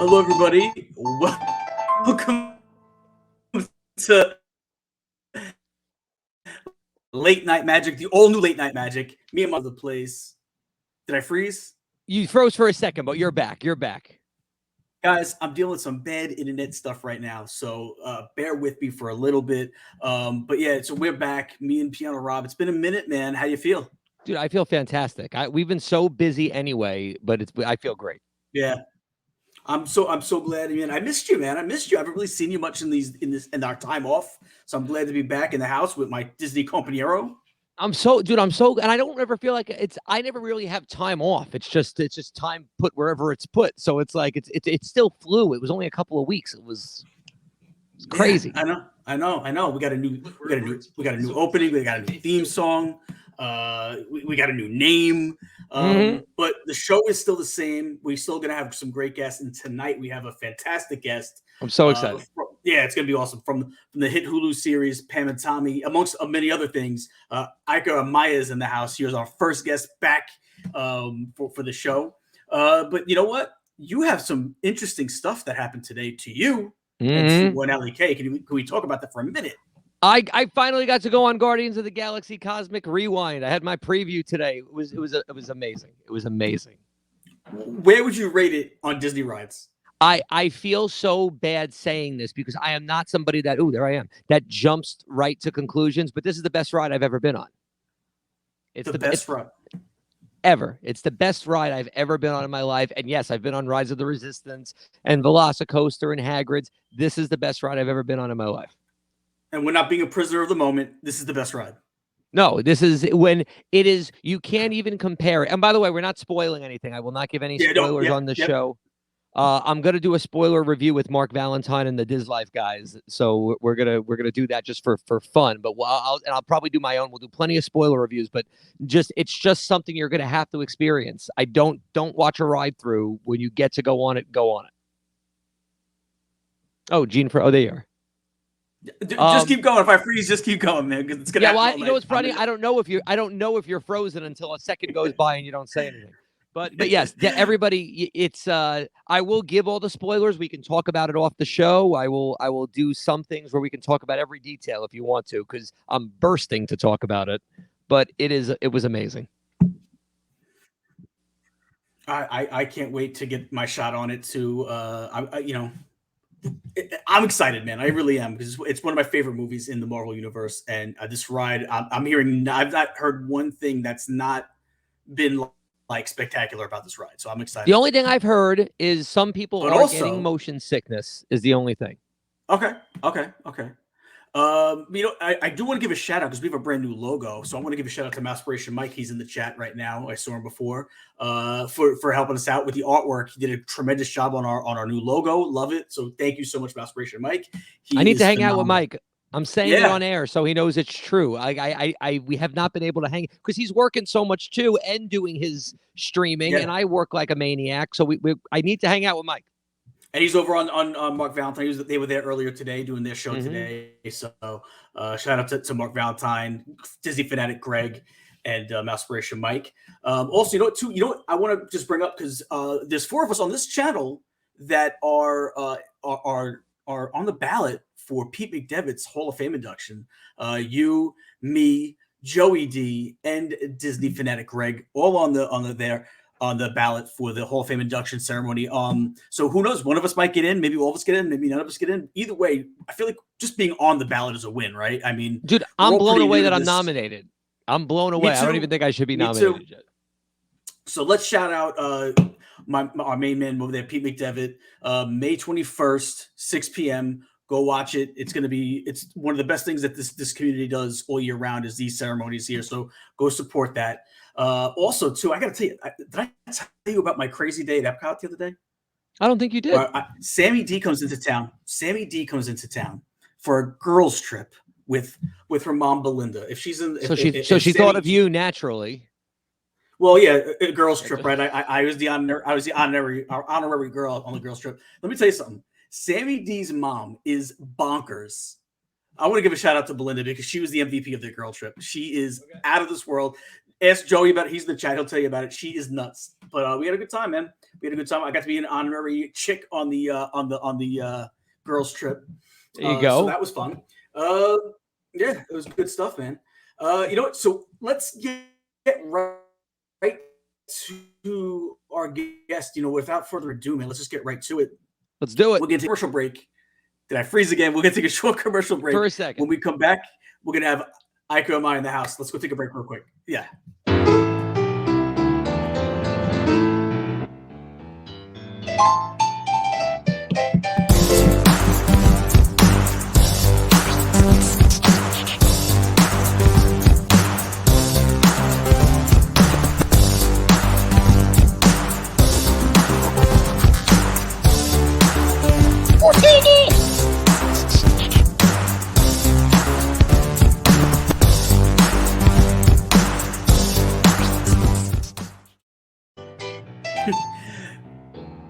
Hello, everybody. Welcome to Late Night Magic, the all new Late Night Magic. Me and my other place. Did I freeze? You froze for a second, but you're back. You're back. Guys, I'm dealing with some bad internet stuff right now, so bear with me for a little bit. But yeah, so we're back. Me and Piano Rob. It's been a minute, man. How you feel? Dude, I feel fantastic. We've been so busy anyway, but I feel great. Yeah. I'm so glad, man. I missed you, man. I missed you. I haven't really seen you much in our time off. So I'm glad to be back in the house with my Disney compañero. And I don't ever feel like I never really have time off. It's just time put wherever it's put. So it's like it still flew. It was only a couple of weeks. It's crazy. Yeah, I know. We got a new opening. We got a new theme song. We got a new name. But the show is still the same. We're still gonna have some great guests, and tonight we have a fantastic guest. I'm so excited. It's gonna be awesome. From the hit Hulu series Pam and Tommy, amongst many other things. Iker Amaya is in the house. He was our first guest back for the show. But you know what? You have some interesting stuff that happened today to you and to one LEK. Can we talk about that for a minute? I finally got to go on Guardians of the Galaxy Cosmic Rewind. I had my preview today. It was amazing. It was amazing. Where would you rate it on Disney rides? I feel so bad saying this because I am not somebody that jumps right to conclusions, but this is the best ride I've ever been on. It's the best ride ever. It's the best ride I've ever been on in my life. And yes, I've been on Rise of the Resistance and Velocicoaster and Hagrid's. This is the best ride I've ever been on in my life. And we're not being a prisoner of the moment. This is the best ride. No, this is when it is. You can't even compare it. And by the way, we're not spoiling anything. I will not give any spoilers on the show. I'm gonna do a spoiler review with Mark Valentine and the Diz Life guys. So we're gonna do that just for fun. But I'll probably do my own. We'll do plenty of spoiler reviews. But it's just something you're gonna have to experience. I don't watch a ride through. When you get to go on it, go on it. Oh, Gene, there you are. Just keep going. If I freeze, just keep going, man. Because it's gonna. Yeah, well, you know what's funny? I don't know if you're frozen until a second goes by and you don't say anything. But yes, everybody, it's. I will give all the spoilers. We can talk about it off the show. I will do some things where we can talk about every detail if you want to, because I'm bursting to talk about it. But it was amazing. I can't wait to get my shot on it too. I'm excited, man. I really am, because it's one of my favorite movies in the Marvel universe. And this ride, I'm hearing, I've not heard one thing that's not been like spectacular about this ride. So I'm excited. The only thing I've heard is some people are getting motion sickness is the only thing. Okay. I do want to give a shout out because we have a brand new logo. So I want to give a shout out to Mousepiration Mike. He's in the chat right now. I saw him before for helping us out with the artwork. He did a tremendous job on our new logo. Love it. So thank you so much, Mousepiration Mike. I need to hang out with Mike. I'm saying it on air so he knows it's true. We have not been able to hang because he's working so much too and doing his streaming, and I work like a maniac. So I need to hang out with Mike. And he's over on Mark Valentine. They were there earlier today doing their show today. So shout out to Mark Valentine, Disney fanatic Greg, and Mousepiration Mike. Also, you know what I want to just bring up, because there's 4 of us on this channel that are on the ballot for Pete McDevitt's Hall of Fame induction. You, me, Joey D, and Disney fanatic Greg, all on the ballot for the Hall of Fame induction ceremony. So who knows? One of us might get in. Maybe all of us get in. Maybe none of us get in. Either way, I feel like just being on the ballot is a win, right? I mean, dude, I'm blown away that I'm nominated. I'm blown away. I don't even think I should be nominated yet. So let's shout out our main man over there, Pete McDevitt. May 21st, 6 p.m. Go watch it. It's one of the best things that this community does all year round is these ceremonies here. So go support that. Also, too, I got to tell you, did I tell you about my crazy day at Epcot the other day? I don't think you did. Sammy D comes into town. For a girls' trip with her mom, Belinda. If she's in, she thought of you naturally. Well, yeah, a girls' trip, right? I was the honorary girl on the girls' trip. Let me tell you something. Sammy D's mom is bonkers. I want to give a shout out to Belinda because she was the MVP of the girl trip. She is out of this world. Ask Joey about it. He's in the chat. He'll tell you about it. She is nuts. But we had a good time, man. We had a good time. I got to be an honorary chick on the girls trip. There you go. So that was fun. Yeah, it was good stuff, man. You know what? So let's get right to our guest. You know, without further ado, man, let's just get right to it. Let's do it. We're gonna take a commercial break. Did I freeze again? We're gonna take a short commercial break. For a second. When we come back, we're gonna have Iker Amaya in the house. Let's go take a break real quick. Yeah.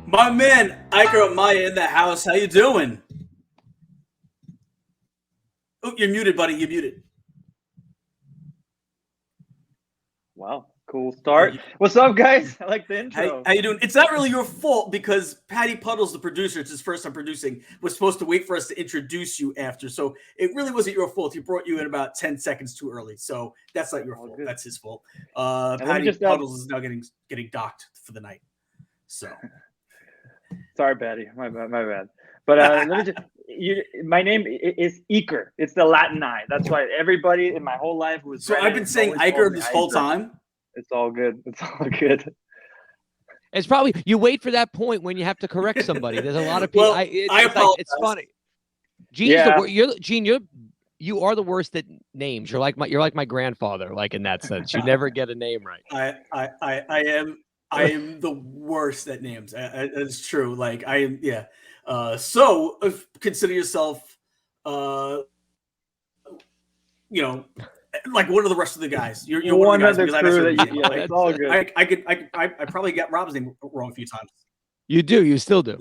My man, Iker Amaya in the house. How you doing? Oh, you're muted, buddy. You're muted. Wow, cool start. What's up, guys? I like the intro. How you doing? It's not really your fault because Patty Puddles, the producer, it's his first time producing, was supposed to wait for us to introduce you after. So it really wasn't your fault. He brought you in about 10 seconds too early. So that's not your fault. Good. That's his fault. Patty Puddles is now getting docked for the night. So sorry, Patty. My bad. But let me just. My name is Iker. It's the Latin I. That's why everybody in my whole life was. So I've been saying Iker this whole time. It's all good. It's all good. It's probably you wait for that point when you have to correct somebody. There's a lot of people. Well, it's funny. Gene, you are the worst at names. You're like my grandfather. Like in that sense, you never get a name right. I am the worst at names. It's true. Like I am. Yeah. So consider yourself, you know, like one of the rest of the guys. You're one of the guys because it's all good. I probably got Rob's name wrong a few times. You do. You still do.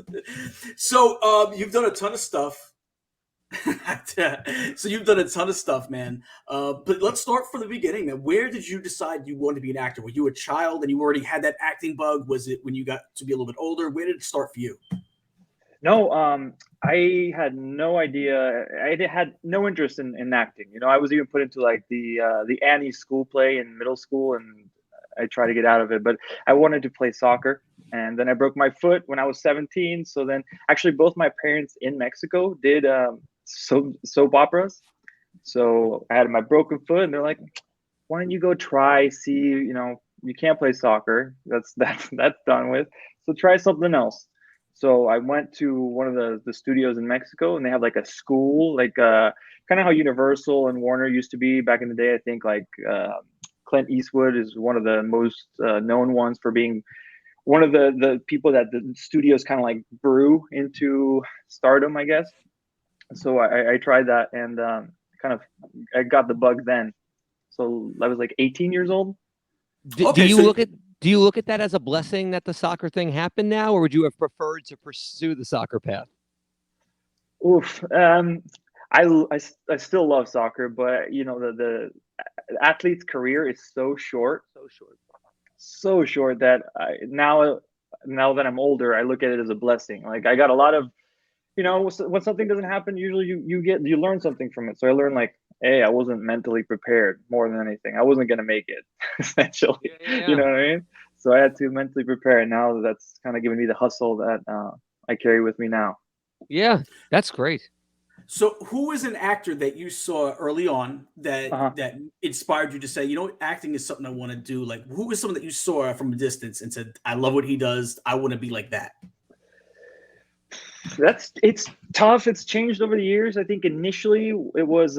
So you've done a ton of stuff. So you've done a ton of stuff, man. But let's start from the beginning, man. Where did you decide you wanted to be an actor? Were you a child and you already had that acting bug? Was it when you got to be a little bit older? Where did it start for you? No, I had no idea. I had no interest in acting. You know, I was even put into like the Annie school play in middle school, and I tried to get out of it. But I wanted to play soccer, and then I broke my foot when I was 17. So then, actually, both my parents in Mexico did soap operas. So I had my broken foot, and they're like, "Why don't you go try? See, you know, you can't play soccer. That's done with. So try something else." So I went to one of the studios in Mexico, and they have like a school, like kind of how Universal and Warner used to be back in the day. I think like Clint Eastwood is one of the most known ones for being one of the people that the studios kind of like brew into stardom, I guess. So I tried that, and I got the bug then. So I was like 18 years old. Do you look at that as a blessing that the soccer thing happened now, or would you have preferred to pursue the soccer path? Oof. I still love soccer, but you know the athlete's career is so short that now that I'm older, I look at it as a blessing. Like I got a lot of, you know, when something doesn't happen, usually you learn something from it. So I learned like, hey, I wasn't mentally prepared more than anything. I wasn't gonna make it, essentially. Yeah. You know what I mean? So I had to mentally prepare, and now that's kind of giving me the hustle that I carry with me now. Yeah, that's great. So who was an actor that you saw early on that inspired you to say, you know, acting is something I want to do? Like, who was someone that you saw from a distance and said, I love what he does, I want to be like that? It's tough. It's changed over the years. I think initially it was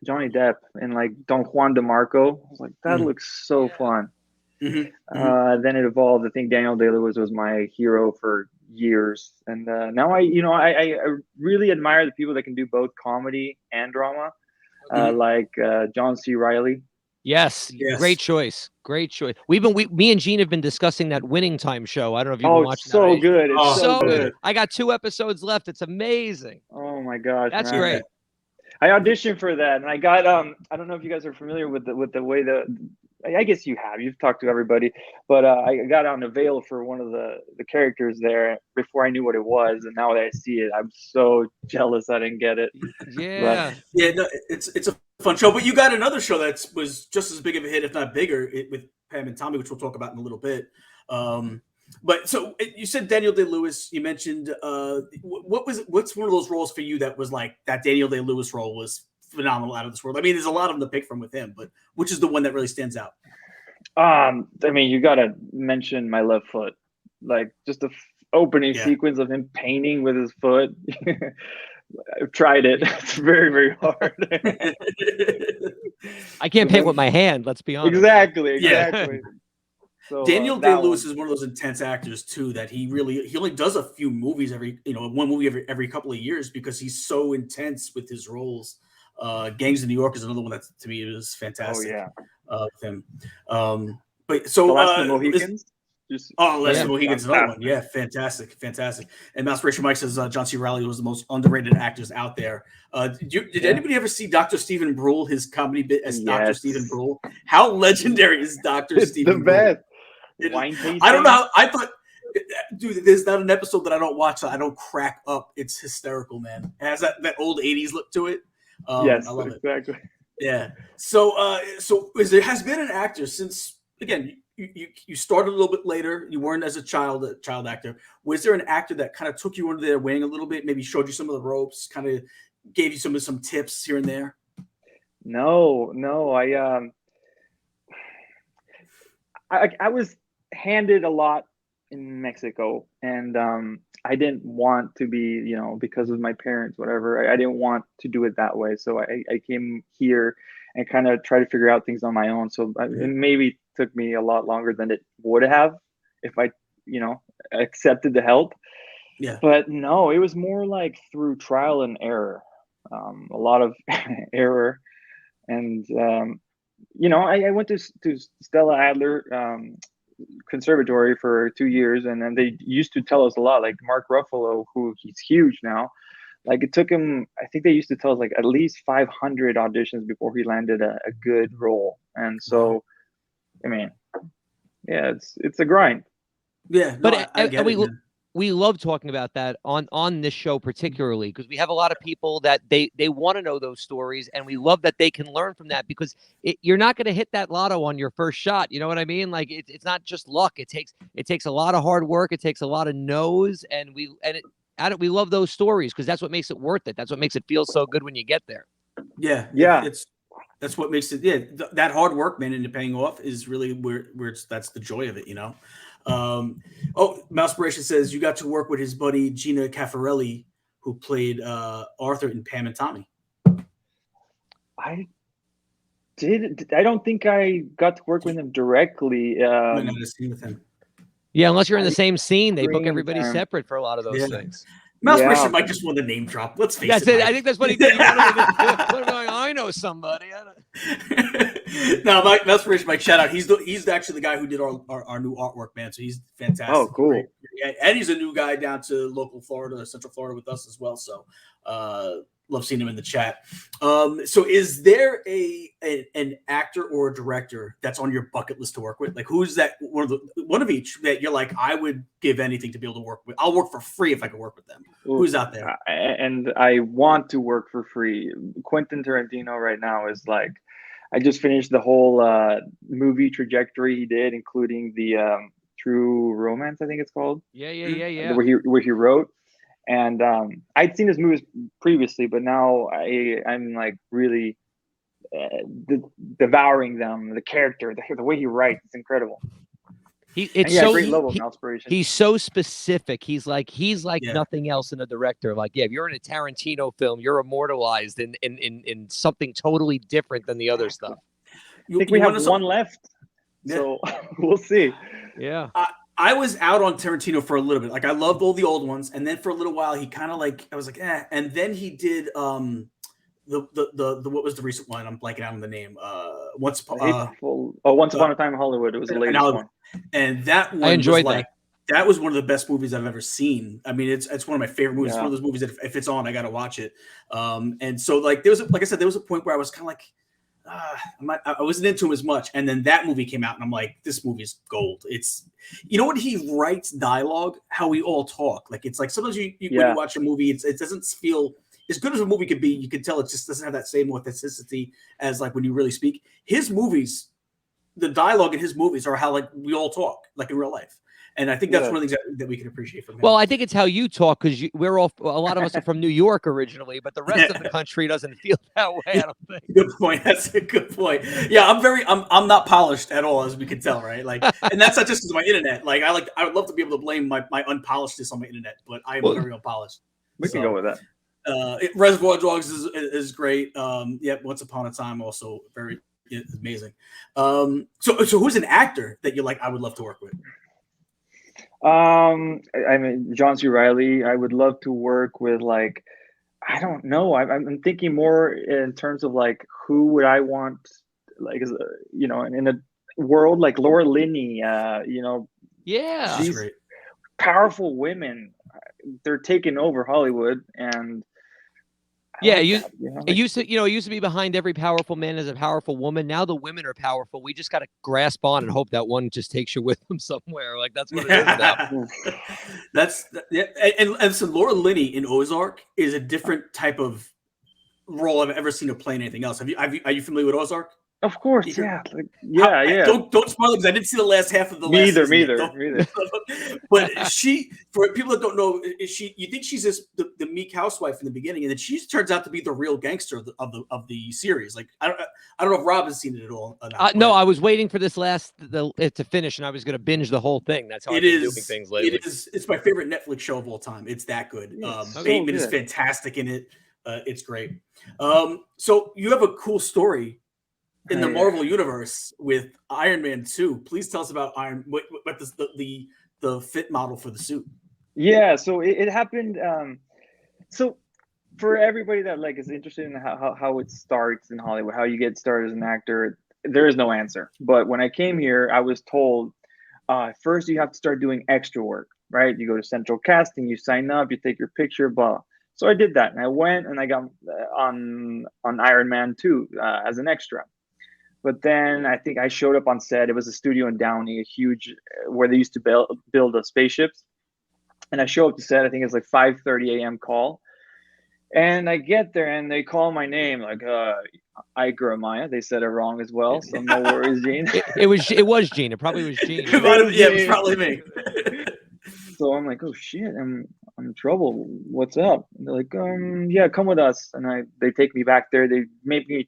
Johnny Depp and like Don Juan DeMarco. I was like, that looks so fun. Mm-hmm. Then it evolved. I think Daniel Day-Lewis was my hero for years, and now I really admire the people that can do both comedy and drama, like John C. Reilly. Yes, great choice. Me and Gene have been discussing that Winning Time show. I don't know if you've been watching that. Good. It's so good. I got 2 episodes left. It's amazing. Oh my gosh, that's great. I auditioned for that, and I got I don't know if you guys are familiar with the way I guess you've talked to everybody, but I got on the veil for one of the characters there before I knew what it was, and now that I see it, I'm so jealous I didn't get it. Yeah. But, yeah, no, it's a fun show. But you got another show that was just as big of a hit, if not bigger, with Pam and Tommy, which we'll talk about in a little bit. But so you said Daniel Day-Lewis. You mentioned what's one of those roles for you that was like that Daniel Day-Lewis role was phenomenal, out of this world? I mean, there's a lot of them to pick from with him, but which is the one that really stands out? I mean, you gotta mention My Left Foot, like just the opening sequence of him painting with his foot. I've tried it. It's very, very hard. I can't paint with my hand. Let's be honest. Exactly. Yeah. So, Daniel Day-Lewis is one of those intense actors too, that he only does a few movies one movie every couple of years, because he's so intense with his roles. Gangs of New York is another one that to me is fantastic. Oh yeah, with him. But so The Last of the Mohicans. Last of the Mohicans is another one. Yeah, fantastic. And Mousepiration Mike says John C. Reilly was the most underrated actors out there. Did anybody ever see Dr. Stephen Brule, his comedy bit as Dr. Stephen Brule? How legendary is Dr. Stephen Brule? The best. Wine tasting. I don't know how, I thought, dude, there's not an episode that I don't watch that I don't crack up. It's hysterical, man. It has that old 80s look to it. Yes, I love exactly. it. Yeah. So there has been an actor since, again, you started a little bit later. You weren't as a child actor. Was there an actor that kind of took you under their wing a little bit, maybe showed you some of the ropes, kind of gave you some tips here and there? No, I was handed a lot in Mexico, and I didn't want to be, because of my parents, whatever. I didn't want to do it that way, so I came here and kind of tried to figure out things on my own. So it maybe took me a lot longer than it would have if I, accepted the help. Yeah. But no, it was more like through trial and error, a lot of error, and I went to Stella Adler Conservatory for 2 years, and then they used to tell us a lot, like Mark Ruffalo, who he's huge now. Like it took him, I think they used to tell us like at least 500 auditions before he landed a good role. And so, I mean, yeah, it's a grind. Yeah, no, but I get it, we love talking about that on this show, particularly because we have a lot of people that they want to know those stories, and we love that they can learn from that, because you're not going to hit that lotto on your first shot. You know what I mean? Like it's not just luck. It takes a lot of hard work. It takes a lot of no's, and we love those stories because that's what makes it worth it. That's what makes it feel so good when you get there. Yeah. That's what makes it. Yeah, that hard work, man, and the paying off is really where that's the joy of it, Mousepiration says you got to work with his buddy Gina Caffarelli, who played Arthur in Pam and Tommy. I don't think I got to work with him directly. Might not have seen with him. Yeah, unless you're in the same scene, they book everybody separate for a lot of those things. Mousepiration might just want the name drop. Let's face it. I think that's what he did. I know somebody. No, Mousepiration Mike, shout out. He's actually the guy who did our new artwork, man. So he's fantastic. Oh, cool. Yeah, and he's a new guy down to local Florida, Central Florida with us as well. So love seeing him in the chat. So is there an actor or a director that's on your bucket list to work with? Like, who's that one of each that you're like, I would give anything to be able to work with? I'll work for free if I could work with them. Who's out there? And I want to work for free. Quentin Tarantino right now is like, I just finished the whole movie trajectory he did, including the True Romance, I think it's called. Yeah. Where he wrote. And I'd seen his movies previously, but now I'm like really devouring them. The character, the way he writes, it's incredible. Great level of Mousepiration. He's so specific. He's like nothing else in a director. Like, if you're in a Tarantino film, you're immortalized in something totally different than the other stuff. I think we have one left, so we'll see. Yeah. I was out on Tarantino for a little bit. Like, I loved all the old ones, and then for a little while, he kind of like, I was like, and then he did the what was the recent one? I'm blanking out on the name. Once Upon a Time in Hollywood. It was the latest one, and that one I enjoyed was that was one of the best movies I've ever seen. I mean, it's one of my favorite movies. It's one of those movies that if it's on, I got to watch it. And so like there was a point where I was kind of like, I wasn't into him as much. And then that movie came out, and I'm like, this movie is gold. It's, you know, when he writes dialogue, how we all talk. Like, it's like sometimes when you watch a movie, it doesn't feel as good as a movie could be. You can tell it just doesn't have that same authenticity as like when you really speak. His movies, the dialogue in his movies are how like we all talk, like in real life. And I think that's one of the things that we can appreciate from him. Well, I think it's how you talk, because we're all, a lot of us are from New York originally, but the rest of the country doesnn't feel that way. I don't think. Good point. That's a good point. Yeah, I'm not polished at all, as we can tell, right? Like, and that's not just because of my internet. Like, I would love to be able to blame my unpolishedness on my internet, but I am very unpolished. We can go with that. Reservoir Dogs is great. Once Upon a Time also very amazing. So who's an actor that you're like, I would love to work with? I mean, John C. Reilly. I would love to work with, like, I don't know. I'm thinking more in terms of like, who would I want, like, you know, in a world like Laura Linney, you know, She's great. Powerful women. They're taking over Hollywood, and it used to be behind every powerful man is a powerful woman. Now the women are powerful. We just got to grasp on and hope that one just takes you with them somewhere. Like, that's what it is now. And so Laura Linney in Ozark is a different type of role I've ever seen her play in anything else. Are you familiar with Ozark? Of course, yeah. Don't spoil it, because I didn't see the last half of the last season. Me either. But she, for people that don't know, you think she's the meek housewife in the beginning, and then she turns out to be the real gangster of the series. Like, I don't know if Rob has seen it at all. No, I was waiting for this to finish, and I was going to binge the whole thing. That's how I've been doing things lately. It's my favorite Netflix show of all time. It's that good. Bateman is fantastic in it. It's great. So you have a cool story in the Marvel universe with Iron Man 2. Please tell us about the fit model for the suit. Yeah, so it happened. So for everybody that like is interested in how it starts in Hollywood, how you get started as an actor, there is no answer. But when I came here, I was told first you have to start doing extra work, right? You go to central casting, you sign up, you take your picture, blah. So I did that, and I went and I got on Iron Man 2 as an extra. But then I think I showed up on set. It was a studio in Downey, a huge, where they used to build the spaceships. And I show up to set. I think it's like 5:30 a.m. call. And I get there, and they call my name, like Iker Amaya. They said it wrong as well, so no worries, Gene. It was Gene. It probably was Gene. It was probably me. So I'm like, oh shit, I'm in trouble. What's up? And they're like, yeah, come with us. And they take me back there. They make me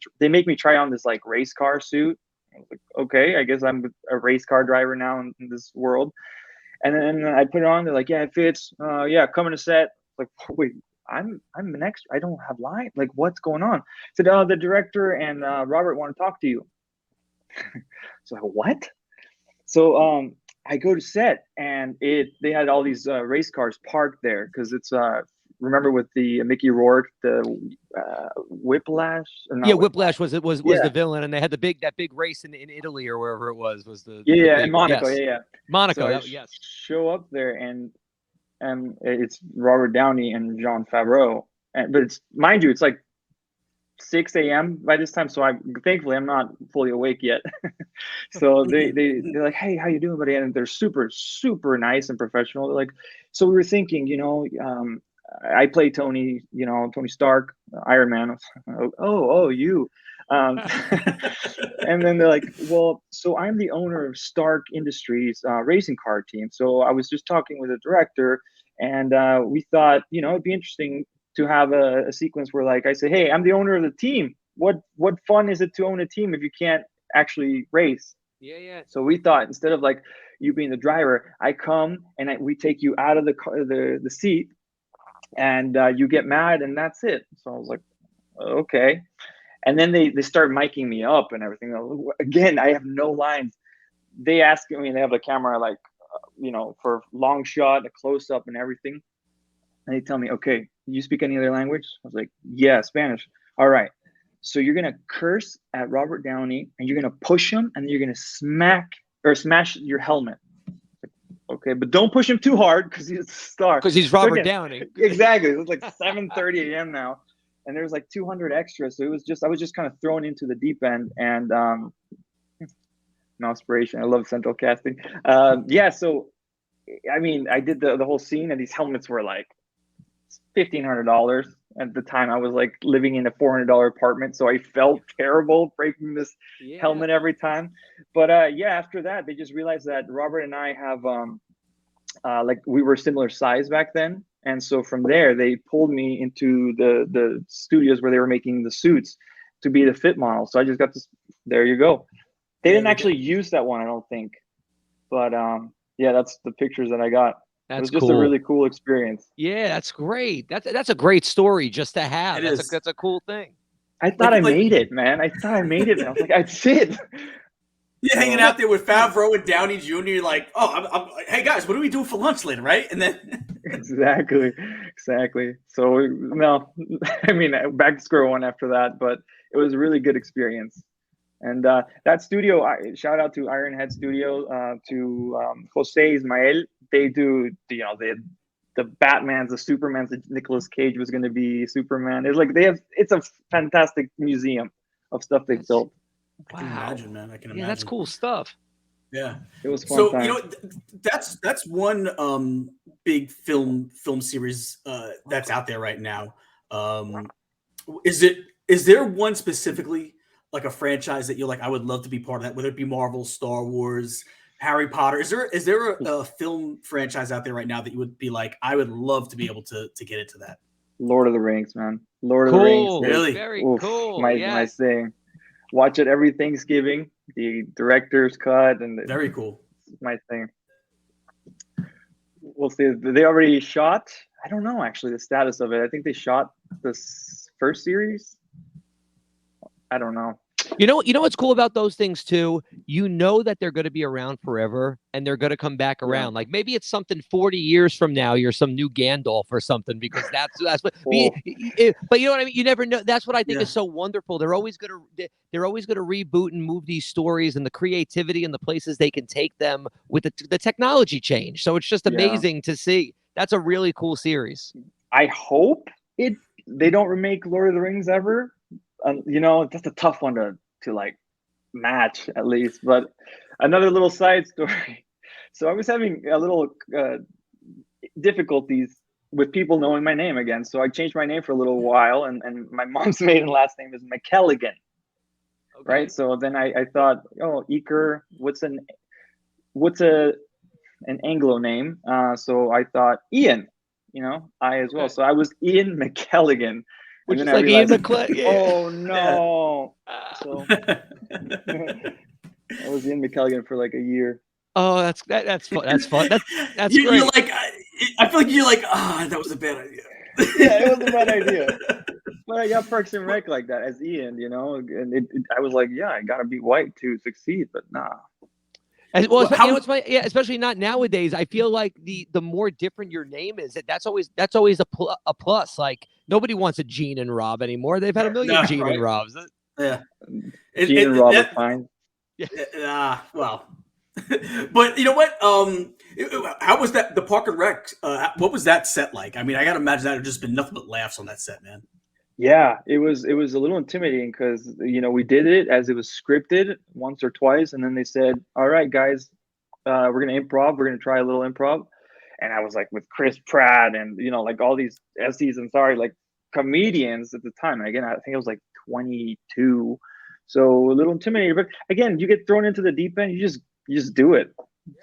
try on this like race car suit. I was like, okay, I guess I'm a race car driver now in this world. And then I put it on. They're like, yeah, it fits. Yeah, come in a set. Like, wait, I'm an extra. I don't have lines. Like, what's going on? I said, the director and Robert want to talk to you. So, what? So I go to set, and they had all these race cars parked there because it's remember with the Mickey Rourke, the Whiplash. Whiplash was the villain, and they had that big race in Italy or wherever it was the in Monaco. Yes. Monaco. So show up there, and it's Robert Downey and Jon Favreau, but it's, mind you, it's like 6 a.m. by this time, so thankfully I'm not fully awake yet. So they're like, hey, how you doing, buddy? And they're super, super nice and professional. They're like, so we were thinking, I play Tony Stark, Iron Man. Oh, you. And then they're like, well, so I'm the owner of Stark Industries racing car team. So I was just talking with the director, and we thought, it'd be interesting to have a sequence where, like, I say, hey, I'm the owner of the team. What fun is it to own a team if you can't actually race? Yeah. So we thought, instead of like you being the driver, I come and we take you out of the car, the seat, and you get mad, and that's it. So I was like, okay. And then they start miking me up and everything. Again, I have no lines. They ask me, and they have the camera like, for long shot, a close up, and everything. And they tell me, okay, you speak any other language? I was like, yeah, Spanish. All right. So you're going to curse at Robert Downey, and you're going to push him, and you're going to smash your helmet. Like, okay, but don't push him too hard because he's a star. Because he's Robert Downey. Exactly. It was like 7:30 a.m. now. and there's like 200 extras. So I was just kind of thrown into the deep end, and Mousepiration. I love central casting. Yeah, so I mean, I did the whole scene, and these helmets were like $1,500 at the time. I was like living in a $400 apartment, so I felt terrible breaking this helmet every time. But yeah, after that, they just realized that Robert and I have like we were similar size back then, and so from there they pulled me into the studios where they were making the suits to be the fit model. So I just got this. There you go. They didn't actually use that one, I don't think, but yeah, that's the pictures that I got. It was just a really cool experience. Yeah, that's great. That's a great story just to have. That's a cool thing. I thought I made it, man. I thought I made it. I was like, that's it. You're hanging out there with Favreau and Downey Jr. You're like, oh, hey guys, what do we do for lunch later, right? And then exactly. So no, I mean, back to square one after that, but it was a really good experience. And that studio, shout out to Ironhead Studio, to Jose Ismael. They do, the Batmans, the Supermans. The Nicolas Cage was going to be Superman. It's like it's a fantastic museum of stuff they've built. I can imagine, man. I can imagine. Yeah, that's cool stuff. Yeah, it was fun. So time. That's one big film series that's out there right now. Is there one specifically, like a franchise that you're like, I would love to be part of that, whether it be Marvel, Star Wars, Harry Potter? Is there a film franchise out there right now that you would be like, I would love to be able to get into that? Lord of the Rings, man. Lord of the Rings. Really? Very cool. My thing. Watch it every Thanksgiving, the director's cut, and very cool. My thing. We'll see. They already shot. I don't know actually the status of it. I think they shot the first series. I don't know. You know what's cool about those things too? You know that they're going to be around forever and they're going to come back around. Like maybe it's something 40 years from now, you're some new Gandalf or something, because that's what cool. But you know what I mean? You never know. That's what I think is so wonderful. They're always going to reboot and move these stories, and the creativity and the places they can take them with the technology change. So it's just amazing to see. That's a really cool series. I hope they don't remake Lord of the Rings ever. That's a tough one to like match, at least. But another little side story. So I was having a little difficulties with people knowing my name again. So I changed my name for a little while, and my mom's maiden last name is McKelligan. Okay. Right. So then I thought, Iker, what's an Anglo name? So I thought Ian, I as well. So I was Ian McKelligan. Which is like Ian McClellan. Yeah. Oh no! So I was Ian McKelligan for like a year. Oh, that's fun. That's fun. That's great. You're like, I feel like you're like, that was a bad idea. Yeah, it was a bad idea. But I got Parks and Rec like that as Ian, and I was like, I gotta be white to succeed, but nah. Well, especially not nowadays. I feel like the more different your name is, that's always a plus. Like nobody wants a Gene and Rob anymore. They've had a million Gene and Robs. Yeah, Gene and Rob are fine. Yeah. Well, but you know what? How was that? The Park and Rec. What was that set like? I mean, I gotta imagine that had just been nothing but laughs on that set, man. Yeah, it was a little intimidating because we did it as it was scripted once or twice, and then they said, "All right, guys, we're gonna improv. We're gonna try a little improv." And I was like with Chris Pratt and like all these like comedians at the time. And again, I think I was like 22, so a little intimidated. But again, you get thrown into the deep end, you just do it.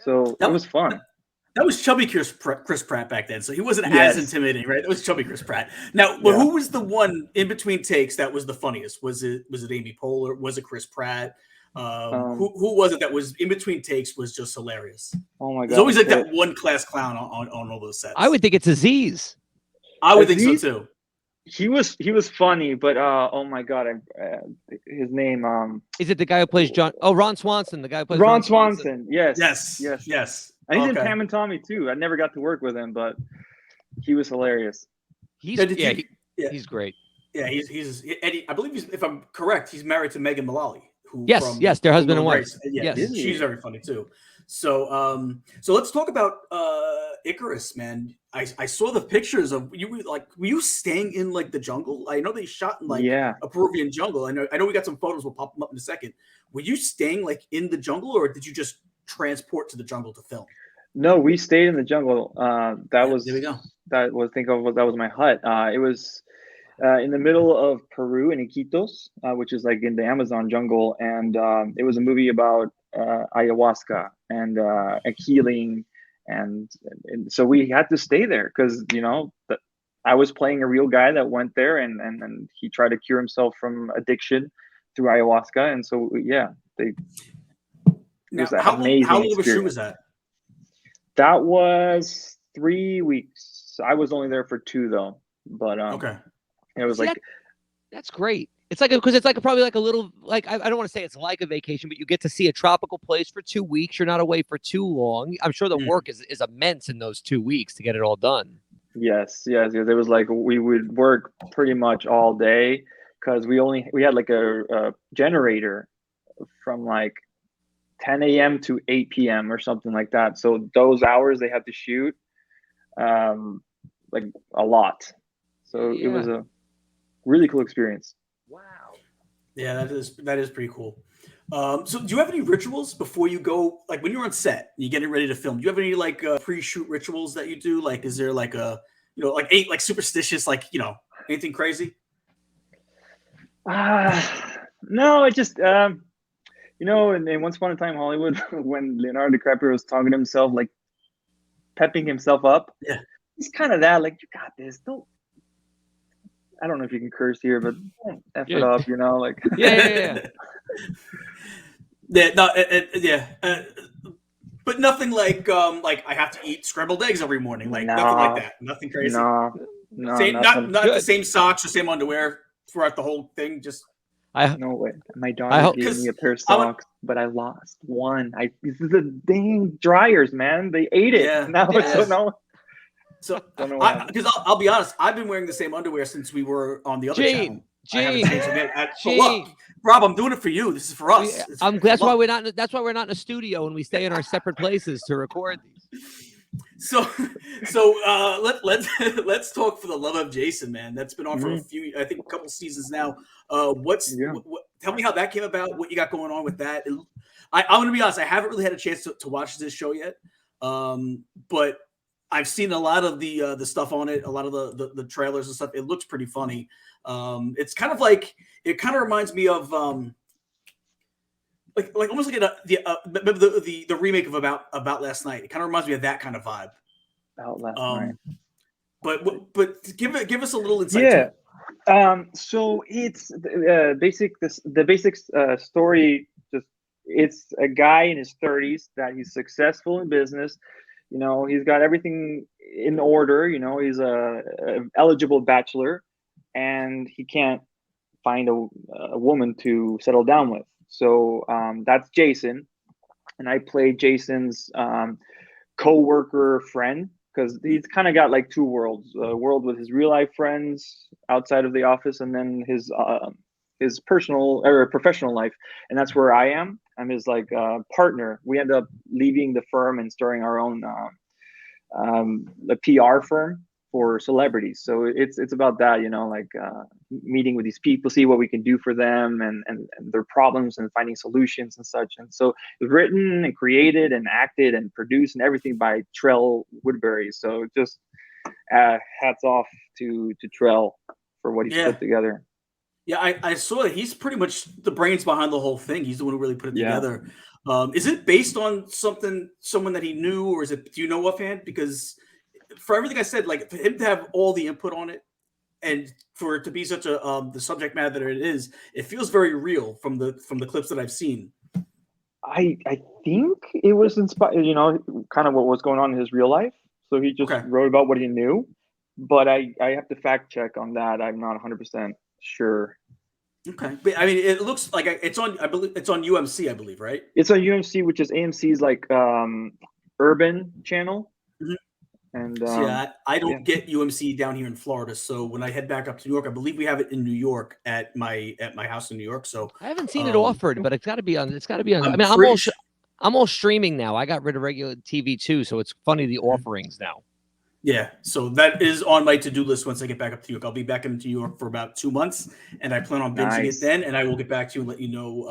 So it was fun. That was chubby Chris Pratt back then, so he wasn't as intimidating, right? That was chubby Chris Pratt. Now, who was the one in between takes that was the funniest? Was it Amy Poehler? Was it Chris Pratt? Who was it that was in between takes was just hilarious? Oh my god! There's always like that one class clown on all those sets. I would think it's Aziz. I would think so too. He was funny, but oh my god, his name is it the guy who plays John? Oh, Ron Swanson, the guy who plays Ron Swanson. Yes. And he's in Pam and Tommy too. I never got to work with him, but he was hilarious. He's great. Yeah, I believe if I'm correct, he's married to Megan Mullally, who yes, from yes, their husband and wife. Grace. Yeah, Yes. she's very funny too. So so let's talk about Icarus, man. I saw the pictures of you. Were you staying in like the jungle? I know they shot in like Yeah. a Peruvian jungle. I know we got some photos. We'll pop them up in a second. Were you staying like in the jungle, or did you just transport to the jungle to film? No, we stayed in the jungle. That was there we go. that was that was my hut. It was in the middle of Peru in Iquitos, which is like in the Amazon jungle, and it was a movie about ayahuasca and healing, and so we had to stay there because I was playing a real guy that went there, and he tried to cure himself from addiction through ayahuasca, and so yeah, it was an amazing how long of a shoot experience. was that? That was 3 weeks. I was only there for 2 though, but Okay. it was like that's great. It's like because it's like probably like a little like I don't want to say it's like a vacation, but you get to see a tropical place for 2 weeks. You're not away for too long. I'm sure the work is immense in those 2 weeks to get it all done. Yes. It was like we would work pretty much all day because we had like a generator from like 10 a.m. to 8 p.m. or something like that. So those hours they had to shoot like a lot. So it was a really cool experience. Wow. Yeah, that is pretty cool. So do you have any rituals before you go, like when you're on set and you're getting ready to film? Do you have any like pre-shoot rituals that you do? Like, is there like a, like superstitious, like, anything crazy? No, it just, in Once Upon a Time Hollywood, when Leonardo DiCaprio was talking to himself, like pepping himself up. Yeah. It's kind of that, like, you got this. I don't know if you can curse here, but don't F it up, like. Yeah. But nothing like I have to eat scrambled eggs every morning, like nothing like that, nothing crazy. No, same, not the same socks or same underwear throughout the whole thing. Just no way. My daughter gave me a pair of socks, but I lost one. This is the dang dryers, man. They ate it. Yeah. Now Yes. So because I'll be honest, I've been wearing the same underwear since we were on the other channel. Gene, but look, Rob, I'm doing it for you. This is for us. That's why we're not in a studio and we stay in our separate places to record these. So let's talk For the Love of Jason, man. That's been on for a couple seasons now. Tell me how that came about. What you got going on with that? I'm going to be honest. I haven't really had a chance to watch this show yet, but I've seen a lot of the stuff on it, a lot of the trailers and stuff. It looks pretty funny. It's kind of like, it kind of reminds me of like almost like the remake of About Last Night. It kind of reminds me of that kind of vibe. About Last Night. But give us a little insight. Yeah. So it's the basic story. Just it's a guy in his 30s that he's successful in business. He's got everything in order. He's a eligible bachelor, and he can't find a woman to settle down with. So that's Jason, and I play Jason's co-worker friend, because he's kind of got like two worlds: a world with his real life friends outside of the office, and then his personal or professional life. And that's where I am. I'm his like partner. We end up leaving the firm and starting our own a PR firm for celebrities. So it's about that, meeting with these people, see what we can do for them and their problems, and finding solutions and such. And so it was written and created and acted and produced and everything by Trell Woodbury. So just hats off to Trell for what he's put together. Yeah, I saw that he's pretty much the brains behind the whole thing. He's the one who really put it together. Is it based on someone that he knew, or is it, do you know offhand? Because for everything I said, like for him to have all the input on it, and for it to be such a the subject matter that it is, it feels very real from the clips that I've seen. I think it was inspired, kind of what was going on in his real life. So he just wrote about what he knew, but I have to fact check on that. I'm not 100% sure. Okay, but I mean, it looks like it's on. I believe it's on UMC. I believe, right? It's on UMC, which is AMC's like urban channel. Mm-hmm. And I don't get UMC down here in Florida. So when I head back up to New York, I believe we have it in New York at my house in New York. So I haven't seen it offered, but it's got to be on. It's got to be on. I mean, I'm all streaming now. I got rid of regular TV too, so it's funny the offerings now. Yeah, so that is on my to-do list once I get back up to New York. I'll be back in New York for about 2 months, and I plan on binging it then, and I will get back to you and let you know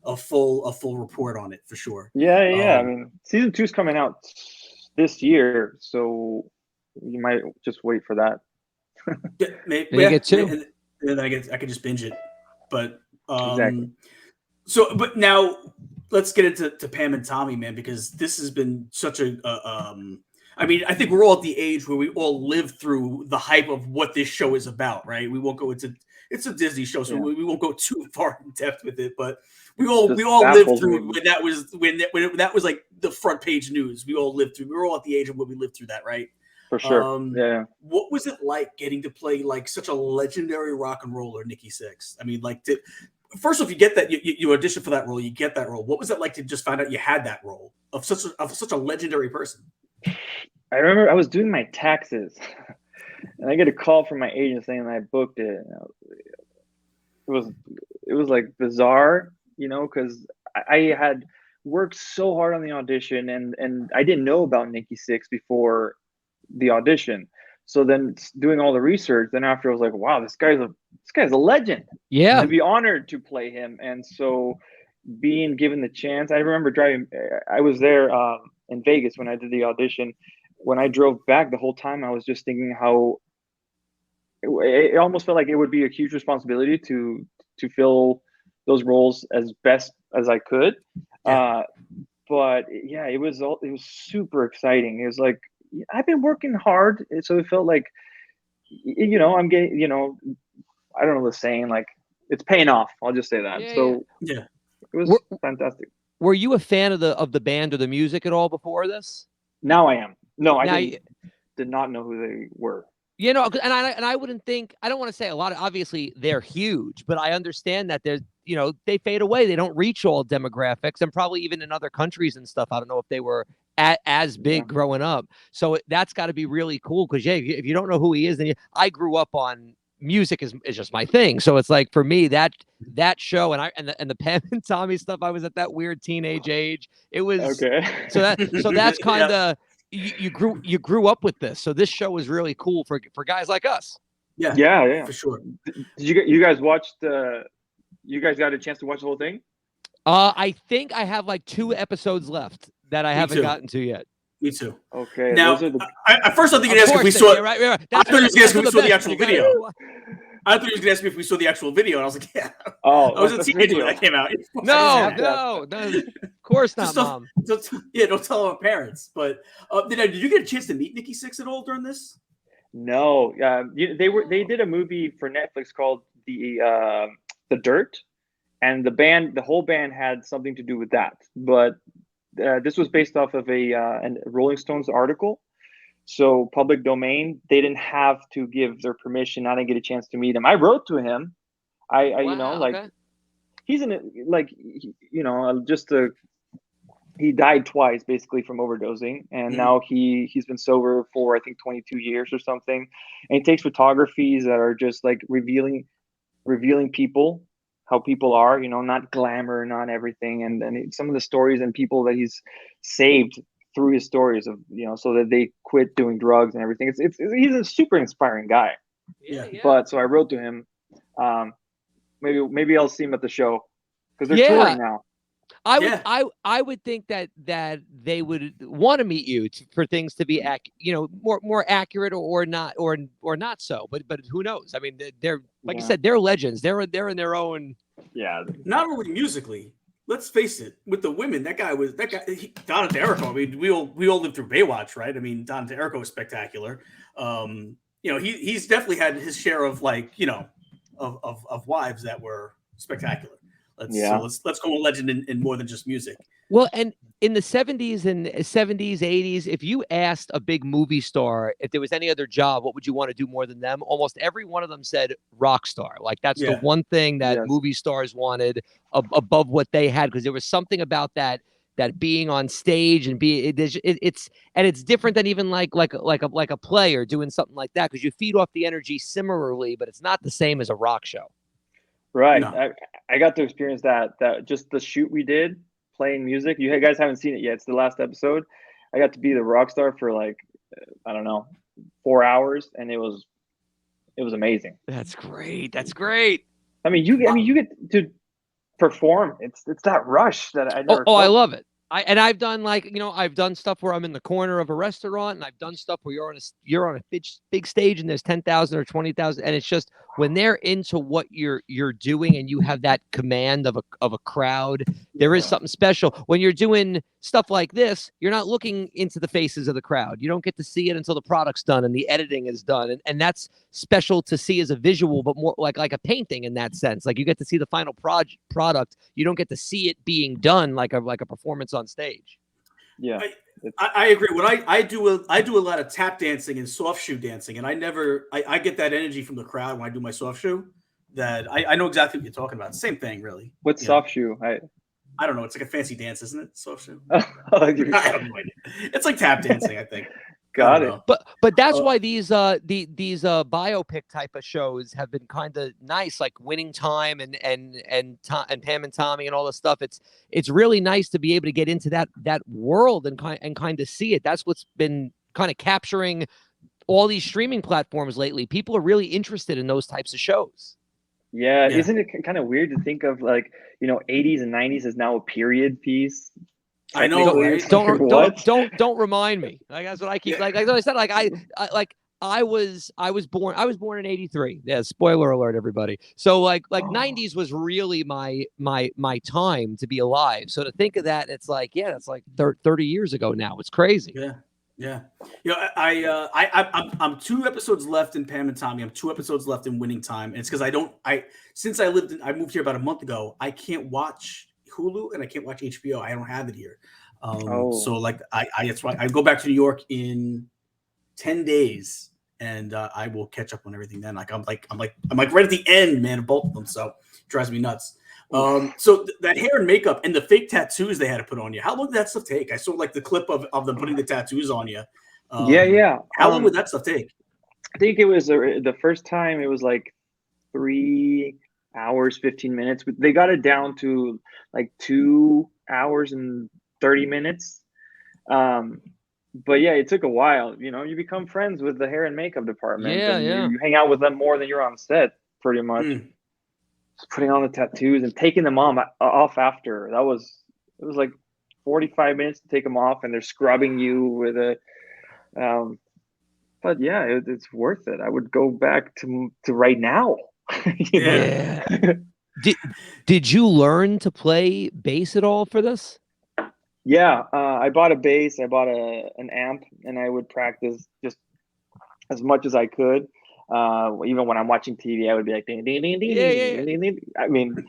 a full report on it for sure. Yeah. I mean, season 2 is coming out this year, so you might just wait for that. Maybe you get 2, and then I can just binge it. But exactly. So, but now let's get into Pam and Tommy, man, because this has been such a. I mean, I think we're all at the age where we all live through the hype of what this show is about, right? We won't go into it's a Disney show, so we won't go too far in depth with it, but we all lived through when that was like the front page news. We all lived through. We were all at the age of when we lived through that, right? For sure. Yeah. What was it like getting to play like such a legendary rock and roller, Nikki Sixx? I mean, like first off, you get that you audition for that role, you get that role. What was it like to just find out you had that role of such a legendary person? I remember I was doing my taxes, and I get a call from my agent saying that I booked it. It was like bizarre, because I had worked so hard on the audition, and I didn't know about Nikki Sixx before the audition. So then doing all the research, then after I was like, wow, this guy's a legend. Yeah, I'd be honored to play him. And so being given the chance, I remember I was there in Vegas when I did the audition. When I drove back, the whole time I was just thinking how it almost felt like it would be a huge responsibility to fill those roles as best as I could. Yeah. But yeah, it was super exciting. It was like, I've been working hard, so it felt like, I'm getting, I don't know the saying, like it's paying off. I'll just say that. Yeah, it was fantastic. Were you a fan of the band or the music at all before this? Now I am. No, I did not know who they were. And I wouldn't think, I don't want to say a lot of, obviously they're huge, but I understand that they're, they fade away. They don't reach all demographics, and probably even in other countries and stuff. I don't know if they were as big growing up. So that's got to be really cool. Cause if you don't know who he is, then I grew up on music is just my thing. So it's like, for me, that show and the Pam and Tommy stuff, I was at that weird teenage age. It was okay. So that's kind of, you grew up with this. So this show was really cool for guys like us. Yeah, for sure. Did you guys watched you guys got a chance to watch the whole thing? I think I have like 2 episodes left that I haven't gotten to yet. Me too. Okay. Now, at first I think you'd ask if we saw it. Right. I thought you was going to ask if we saw the actual video. I thought you was going to ask me if we saw the actual video, and I was like, yeah. Oh, I was a teenager when that came out. No, of course not, Mom. Don't tell our parents. But did you get a chance to meet Nikki Sixx at all during this? No. They did a movie for Netflix called The Dirt, and the whole band had something to do with that. But this was based off of a Rolling Stones article. So public domain, they didn't have to give their permission. I didn't get a chance to meet him. I wrote to him. He's in it, like, he died twice basically from overdosing. And now he's been sober for, I think, 22 years or something. And he takes photographies that are just like revealing people, how people are, not glamour, not everything. And some of the stories and people that he's saved through his stories of, so that they quit doing drugs and everything. He's a super inspiring guy. Yeah. But so I wrote to him. Maybe I'll see him at the show because they're touring now. I would think that they would want to meet you for things to be more accurate or not so. But who knows? I mean, they're like you said, they're legends. They're in their own. Yeah. Not only musically. Let's face it, with the women, Donna D'Errico. I mean, we all lived through Baywatch, right? I mean, Donna D'Errico was spectacular. He's definitely had his share of of wives that were spectacular. Let's go a legend in more than just music. Well, and in the 70s and 70s, 80s, if you asked a big movie star if there was any other job, what would you want to do more than them? Almost every one of them said rock star. Like that's the one thing that movie stars wanted above what they had, because there was something about that that being on stage and it's different than even like a play or doing something like that, because you feed off the energy similarly, but it's not the same as a rock show. Right. No. I got to experience that just the shoot we did playing music. You guys haven't seen it yet. It's the last episode. I got to be the rock star for like, I don't know, 4 hours, and it was amazing. That's great. That's great. I mean, you get to perform. It's that rush that I never. I love it. I've done I've done stuff where I'm in the corner of a restaurant, and I've done stuff where you're on a big stage and there's 10,000 or 20,000, and it's just when they're into what you're doing and you have that command of a crowd, there is something special. When you're doing stuff like this, you're not looking into the faces of the crowd. You don't get to see it until the product's done and the editing is done, and that's special to see as a visual, but more like a painting in that sense. Like you get to see the final product. You don't get to see it being done like a performance on stage. Yeah, I agree. What I do a lot of tap dancing and soft shoe dancing, and I get that energy from the crowd when I do my soft shoe. That I know exactly what you're talking about. Same thing, really. What's soft shoe? I don't know. It's like a fancy dance, isn't it? Soft shoe. I don't know. It's like tap dancing, I think. Got it. But that's why these biopic type of shows have been kind of nice, like Winning Time and Pam and Tommy and all this stuff. It's really nice to be able to get into that world and kind of see it. That's what's been kind of capturing all these streaming platforms lately. People are really interested in those types of shows. Yeah. Isn't it kind of weird to think of 80s and 90s as now a period piece? I know. Right? Don't remind me. Like that's what I keep like I said. I was born in '83. Yeah, spoiler alert, everybody. So like 90s was really my time to be alive. So to think of that, it's like it's like 30 years ago now. It's crazy. Yeah. I'm 2 episodes left in Pam and Tommy. I'm 2 episodes left in Winning Time, and it's because since I moved here about a month ago, I can't watch Hulu and I can't watch HBO. I don't have it here. So like that's why I go back to New York in 10 days and I will catch up on everything then. I'm like right at the end, man, of both of them. So it drives me nuts. So that hair and makeup and the fake tattoos they had to put on you. How long did that stuff take? I saw like the clip of them putting the tattoos on you. How long would that stuff take? I think it was the first time it was like 3 hours, 15 minutes. They got it down to like 2 hours and 30 minutes. But yeah, it took a while. You become friends with the hair and makeup department. You hang out with them more than you're on set, pretty much. Just putting on the tattoos and taking them off after. It was like 45 minutes to take them off, and they're scrubbing you with a. But yeah, it's worth it. I would go back to right now. Did you learn to play bass at all for this? Yeah, I bought a bass. I bought an amp, and I would practice just as much as I could. Even when I'm watching TV, I would be like, ding, ding, ding, ding, ding, ding. I mean,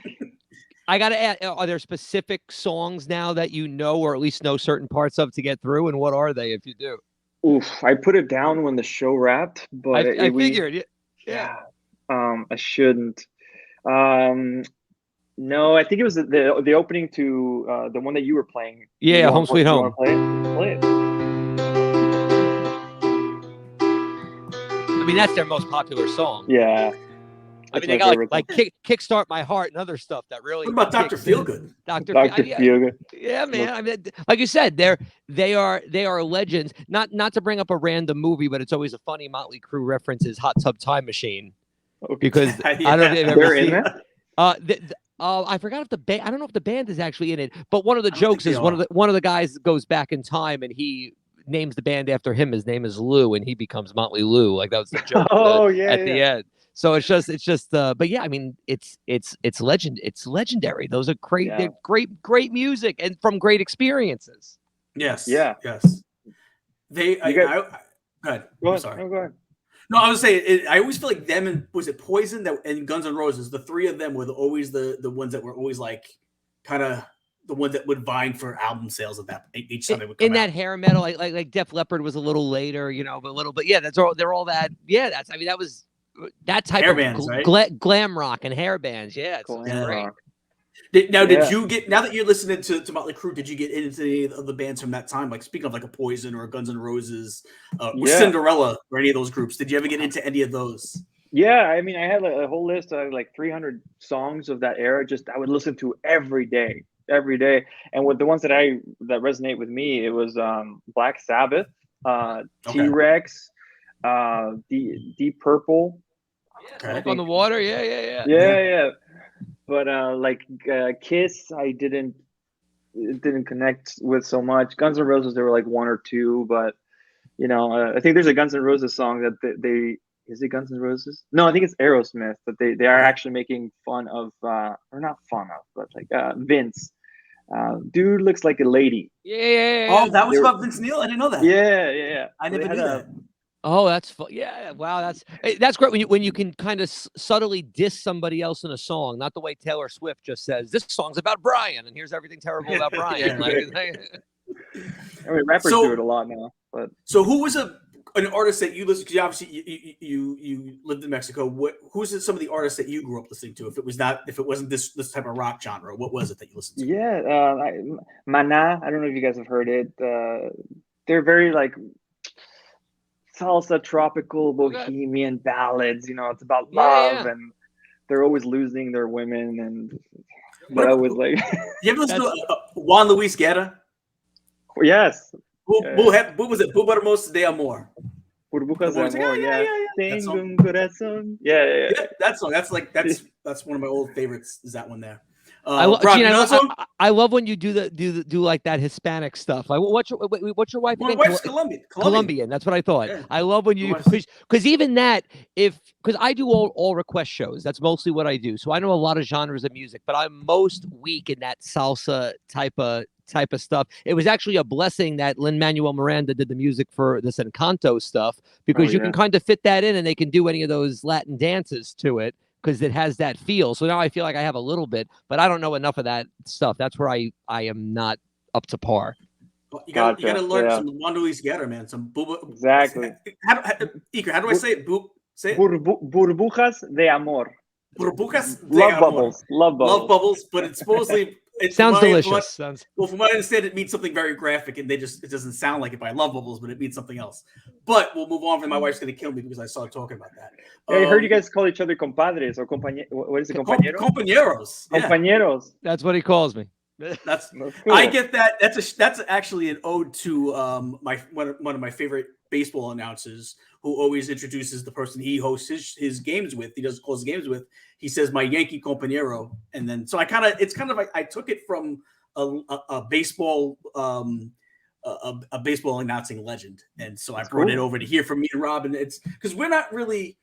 I gotta ask: are there specific songs now that you know, or at least know certain parts of to get through? And what are they, if you do? Oof, I put it down when the show wrapped, but I figured. Yeah. I shouldn't. No, I think it was the opening to the one that you were playing. Yeah, Home Sweet Home. Play it. I mean, that's their most popular song. Yeah. I mean, they got like Kickstart My Heart and other stuff that really. What about Dr. Feelgood? Dr. Feelgood. Yeah, man. I mean, like you said, they are legends. Not to bring up a random movie, but it's always a funny Motley Crue reference is Hot Tub Time Machine. Okay. Because I don't know if they've ever seen it. I forgot if the band. I don't know if the band is actually in it, but one of the jokes is one of the guys goes back in time and he names the band after him. His name is Lou, and he becomes Motley Lou. Like that was the joke. At the end. So it's just. But yeah, I mean, it's legend. It's legendary. Those are great. Yeah. They're great music and from great experiences. Yes. Yeah. Yes. Go ahead. Go ahead. Sorry. No, go ahead. No, I was saying, I always feel like them and was it Poison and Guns N' Roses, the three of them were always the ones that were always like kind of the ones that would vying for album sales at that each time they would come in that hair metal, like Def Leppard was a little later, but yeah, they're all that. Yeah, that was that type hair of bands, right? glam rock and hair bands. Yeah, it's great. Did you get, now that you're listening to Motley Crue, did you get into any of the bands from that time? Like, speaking of like a Poison or a Guns N' Roses, or Cinderella, or any of those groups? Did you ever get into any of those? Yeah, I mean, I had a whole list of like 300 songs of that era. Just I would listen to every day. And with the ones that resonate with me, it was Black Sabbath, T-Rex, Deep Purple. Okay. On the Water, yeah. But Kiss, I didn't connect with so much. Guns N' Roses, there were like one or two, but I think there's a Guns N' Roses song that they is it Guns N' Roses? No, I think it's Aerosmith, but they are actually making fun of or not fun of, but like Vince. Dude looks like a lady. Yeah. Oh, that was about Vince Neil? I didn't know that. Yeah. I never knew that. Oh, that's fun. Yeah, wow, that's great when you can kind of subtly diss somebody else in a song, not the way Taylor Swift just says this song's about Brian and here's everything terrible about Brian. I mean, rappers do it a lot now. But so, who was an artist that you listened to? Obviously, you lived in Mexico. Who's some of the artists that you grew up listening to? If it wasn't this type of rock genre, what was it that you listened to? Yeah, Maná. I don't know if you guys have heard it. They're very like salsa, tropical, bohemian ballads. It's about love, and they're always losing their women. And but I was like, you ever listen to Juan Luis Guerra? Yes. What was it? Burbujas de Amor. Burbujas de Amor. Yeah. Tengo un corazón. Yeah. That song. That's one of my old favorites. Is that one there? I love when you do like that Hispanic stuff. Like, what's your wife? My wife's Colombian. That's what I thought. Yeah. I love when you because even that because I do all request shows. That's mostly what I do. So I know a lot of genres of music, but I'm most weak in that salsa type of stuff. It was actually a blessing that Lin-Manuel Miranda did the music for this Encanto stuff because you can kind of fit that in and they can do any of those Latin dances to it because it has that feel. So now I feel like I have a little bit, but I don't know enough of that stuff. That's where I am not up to par. Well, you got to learn some Juan Luis Guerra, man. Some buba. Exactly. Iker, how do I say it? Say it. Burbujas de Amor. Burbujas de Love Amor. Bubbles. Love bubbles. But it's supposedly. It sounds delicious. Well, from what I understand, it means something very graphic, and it doesn't sound like it by Love Bubbles, but it means something else. But we'll move on. My wife's going to kill me because I saw her talking about that. I heard you guys call each other compadres or what is it? Compañeros. Compañeros. Yeah. Compañeros. That's what he calls me. That's cool. I get that. That's actually an ode to one of my favorite baseball announcers who always introduces the person he hosts his games with. He doesn't close the games with. He says my Yankee compañero, and then so I took it from a baseball a baseball announcing legend, and so I brought it over to hear from me and Rob, and it's because we're not really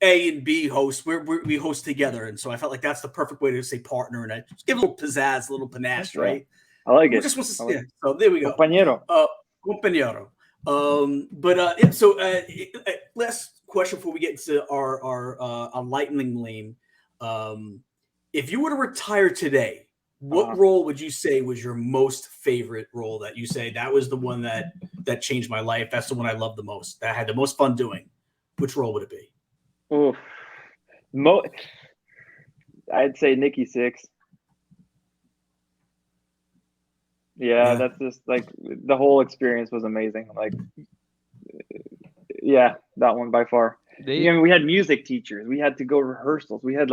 A and B hosts. We host together, and so I felt like that's the perfect way to say partner, and I just give a little pizzazz, a little panache, right? I like it. Just wants to say, so there we go. Compañero. Compañero. Last question before we get into our lightning lane. If you were to retire today, what role would you say was your most favorite role that you say that was the one that changed my life? That's the one I loved the most, that I had the most fun doing. Which role would it be? Oof. I'd say Nikki Sixx. Yeah, that's just like the whole experience was amazing. Like, yeah, that one by far. We had music teachers. We had to go rehearsals. We had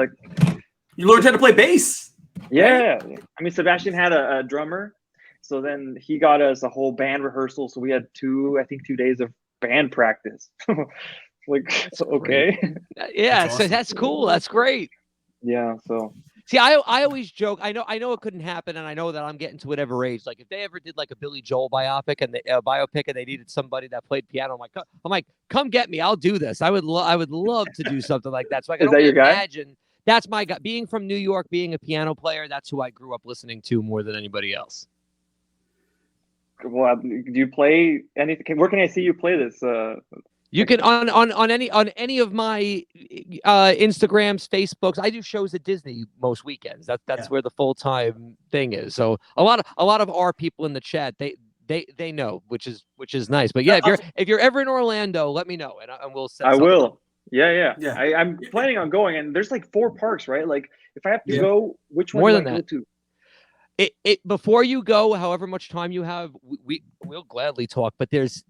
you learned how to play bass. Yeah, I mean, Sebastian had a drummer, so then he got us a whole band rehearsal. So we had 2 days of band practice. Okay. Yeah, so that's cool. That's great. Yeah, so. See, I always joke. I know it couldn't happen, and I know that I'm getting to whatever age. Like if they ever did like a Billy Joel biopic and they needed somebody that played piano, I'm like, come get me. I'll do this. I would love to do something like that. So I can only imagine. That's my guy. Being from New York, being a piano player, that's who I grew up listening to more than anybody else. Well, do you play anything? Where can I see you play this? You can on any of my Instagrams, Facebooks. I do shows at Disney most weekends. That's where the full-time thing is. So a lot of our people in the chat, they know, which is nice. But yeah, if you're ever in Orlando, let me know and we'll set. I will. Yeah. I'm planning on going, and there's like 4 parks, right? Like, if I have to go, which one More do than I go that. to? It before you go, however much time you have, we'll gladly talk. But there's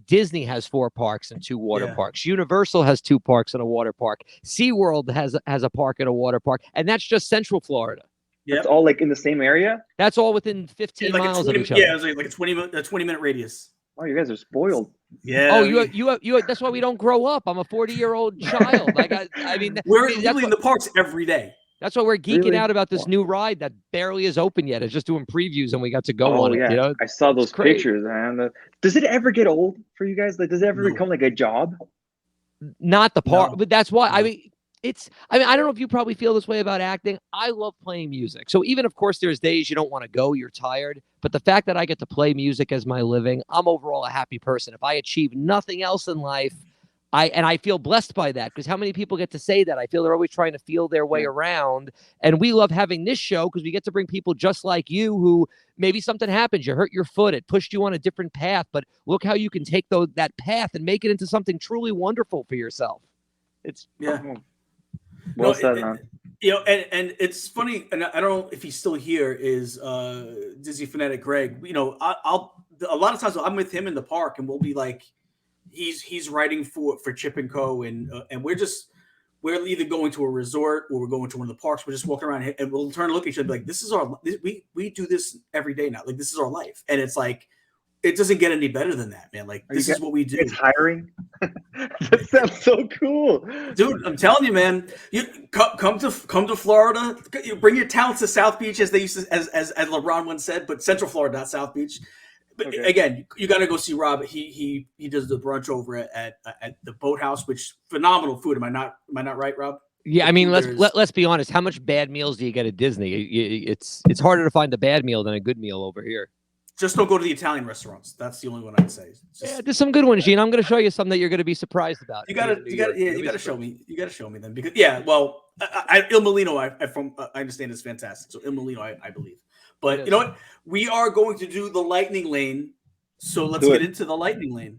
Disney has 4 parks and 2 water parks. Universal has 2 parks and a water park. SeaWorld has a park and a water park, and that's just Central Florida. It's all like in the same area. That's all within 15 miles of each other. Yeah, it was like a 20-minute radius. Oh, you guys are spoiled. Yeah. Oh, you. That's why we don't grow up. I'm a 40-year-old child. Like I mean, we're literally in the parks every day. That's why we're geeking out about this new ride that barely is open yet. It's just doing previews, and we got to go on it. Yeah. You know? I saw those pictures, man. Does it ever get old for you guys? Like, does it ever become like a job? Not the part, but that's why. I mean, I don't know if you probably feel this way about acting. I love playing music. So even, of course, there's days you don't want to go, you're tired. But the fact that I get to play music as my living, I'm overall a happy person. If I achieve nothing else in life, I feel blessed by that, because how many people get to say that? I feel they're always trying to feel their way around. And we love having this show because we get to bring people just like you who maybe something happens. You hurt your foot. It pushed you on a different path. But look how you can take that path and make it into something truly wonderful for yourself. It's well said, man. You know, and it's funny, and I don't know if he's still here, is Disney fanatic Greg. You know, I'll a lot of times I'm with him in the park, and we'll be like, he's writing for Chip and Co. and we're either going to a resort or we're going to one of the parks. We're just walking around and we'll turn and look at each other like, this is we do this every day now. Like, this is our life, and it's like, it doesn't get any better than that, man. Like, this is what we do. It's hiring. That sounds so cool, dude. I'm telling you, man. You come to Florida. You bring your talents to South Beach, as they used to, as LeBron once said, but Central Florida, not South Beach. But again, you got to go see Rob. He does the brunch over at the Boathouse, which phenomenal food. Am I not right, Rob? Yeah, I mean, let's be honest. How much bad meals do you get at Disney? It's harder to find a bad meal than a good meal over here. Just don't go to the Italian restaurants. That's the only one I'd say. There's some good ones, Gene. I'm going to show you some that you're going to be surprised about. You got to show me. You got to show me then, because well, Il Molino, I understand is fantastic. So Il Molino, I believe. But you know what? We are going to do the lightning lane. So let's get into the lightning lane.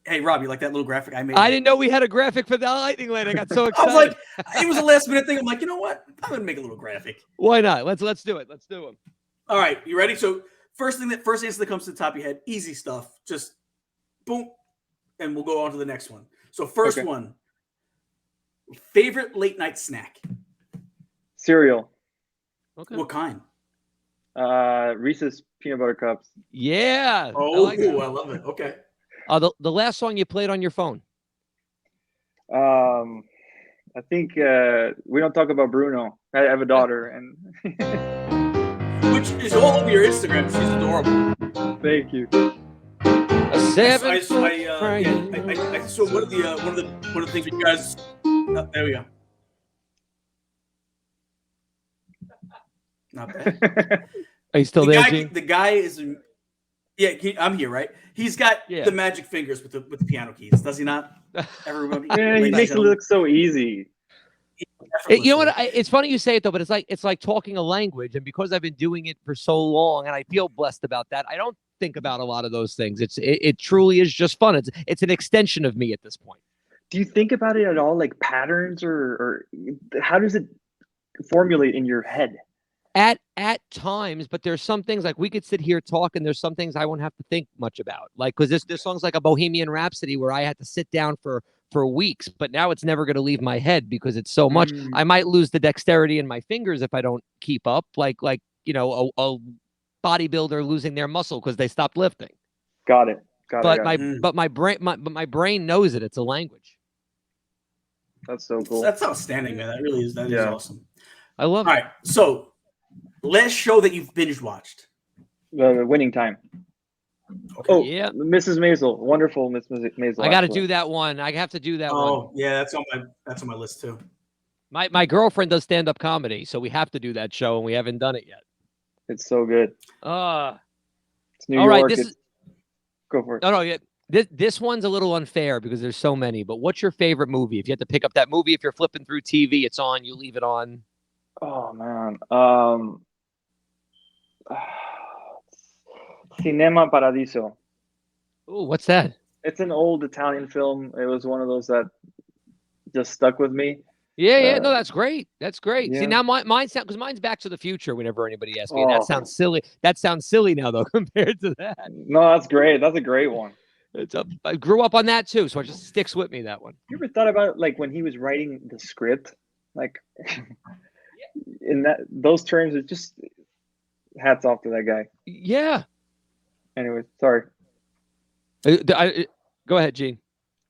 Hey, Rob, you like that little graphic I made? I didn't know we had a graphic for the lightning lane. I got so excited. I was like, it was a last minute thing. I'm like, you know what? I'm going to make a little graphic. Why not? Let's do it. Let's do them. All right, you ready? So first answer that comes to the top of your head, easy stuff. Just boom, and we'll go on to the next one. So first one, favorite late night snack? Cereal. Okay. What kind? Reese's peanut butter cups. Yeah. Oh, I love it. Okay. The last song you played on your phone? I think We Don't Talk About Bruno. I have a daughter, and which is all over your Instagram. She's adorable. Thank you. So one of the things you guys. There we go. Not bad. Are you still there, Gene? The guy is. Yeah, I'm here, right? He's got the magic fingers with the piano keys, does he not? Everybody, he makes it look so easy. You know what? It's funny you say it though, but it's like talking a language, and because I've been doing it for so long, and I feel blessed about that, I don't think about a lot of those things. It truly is just fun. It's an extension of me at this point. Do you think about it at all, like patterns, or how does it formulate in your head? At times, but there's some things like we could sit here talk, and there's some things I won't have to think much about. Like, because this song's like a Bohemian Rhapsody where I had to sit down for weeks, but now it's never going to leave my head because it's so much. I might lose the dexterity in my fingers if I don't keep up. Like you know, a bodybuilder losing their muscle because they stopped lifting. Got it. But my brain knows it. It's a language. That's so cool. That's outstanding, man. That really is. That is awesome. I love it. All right, so last show that you've binge watched. The Winning Time. Okay. Oh, yeah. Mrs. Maisel. Wonderful Miss Maisel. I got to do that one. I have to do that one. Oh, yeah, that's on my list too. My girlfriend does stand-up comedy, so we have to do that show, and we haven't done it yet. It's so good. It's New York. Right, go for it. No, yeah. This one's a little unfair because there's so many, but what's your favorite movie? If you had to pick up that movie, if you're flipping through TV, it's on, you leave it on. Oh, man. Cinema Paradiso. Oh, what's that? It's an old Italian film. It was one of those that just stuck with me. Yeah. No, that's great. That's great. Yeah. See, now mine sound because mine's Back to the Future. Whenever anybody asks me, that sounds silly. That sounds silly now though compared to that. No, that's great. That's a great one. I grew up on that too, so it just sticks with me, that one. You ever thought about it, like when he was writing the script, like in those terms? It just hats off to that guy. Yeah. Anyway, sorry. Go ahead, Gene.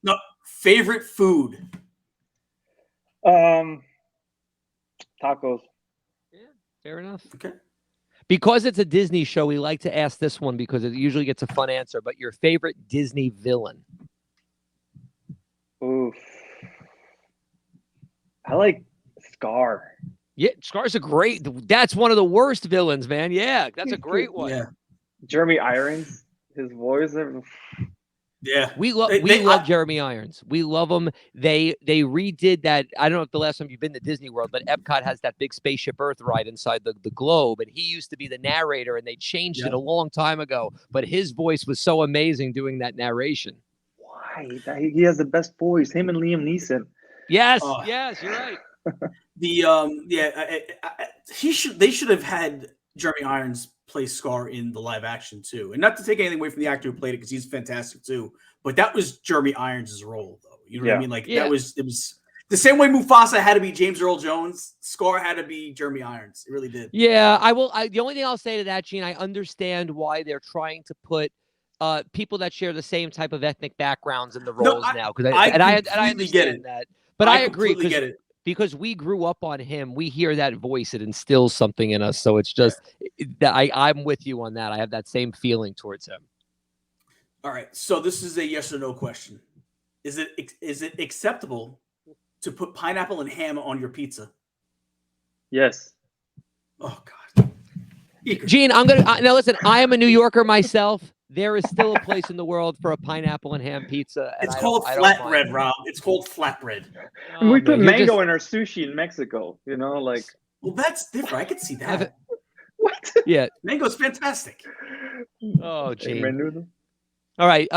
No, favorite food. Tacos. Yeah, fair enough. Okay. Because it's a Disney show, we like to ask this one because it usually gets a fun answer. But your favorite Disney villain? Oof. I like Scar. Yeah, Scar's a great. That's one of the worst villains, man. Yeah, that's a great one. Yeah. Jeremy Irons, his voice. Yeah, we love Jeremy Irons. We love him. They redid that. I don't know if the last time you've been to Disney World, but Epcot has that big Spaceship Earth ride inside the globe, and he used to be the narrator, and they changed it a long time ago. But his voice was so amazing doing that narration. Why? He has the best voice. Him and Liam Neeson. Yes, yes, you're right. They should have had Jeremy Irons play Scar in the live action too, and not to take anything away from the actor who played it because he's fantastic too. But that was Jeremy Irons' role, though. You know what I mean? Like it was the same way Mufasa had to be James Earl Jones. Scar had to be Jeremy Irons. It really did. Yeah, the only thing I'll say to that, Gene, I understand why they're trying to put people that share the same type of ethnic backgrounds in the roles now. Because I understand that, but I agree. Get it. Because we grew up on him, we hear that voice, it instills something in us. So it's just that I'm with you on that. I have that same feeling towards him. All right. So this is a yes or no question. Is it acceptable to put pineapple and ham on your pizza? Yes. Oh God. Iker. Gene, now listen, I am a New Yorker myself. There is still a place in the world for a pineapple and ham pizza. And it's called flatbread, Rob. It's called flatbread. Oh, we put mango in our sushi in Mexico, you know, like. Well, that's different. I could see that. What? Yeah. Mango's fantastic. Oh, Gene. All right.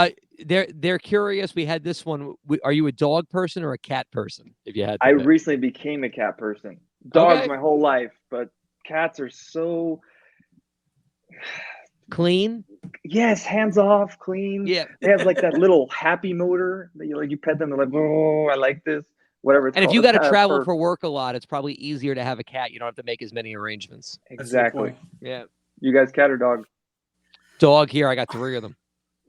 They're curious. We had this one. Are you a dog person or a cat person? If you had to pick. Recently became a cat person. Dogs my whole life, but cats are so clean. Yes, hands off, clean. Yeah, they have like that little happy motor that you pet them. They're like, oh, I like this. Whatever. And if you got to travel for work a lot, it's probably easier to have a cat. You don't have to make as many arrangements. Exactly. Yeah. You guys, cat or dog? Dog here. I got 3 of them.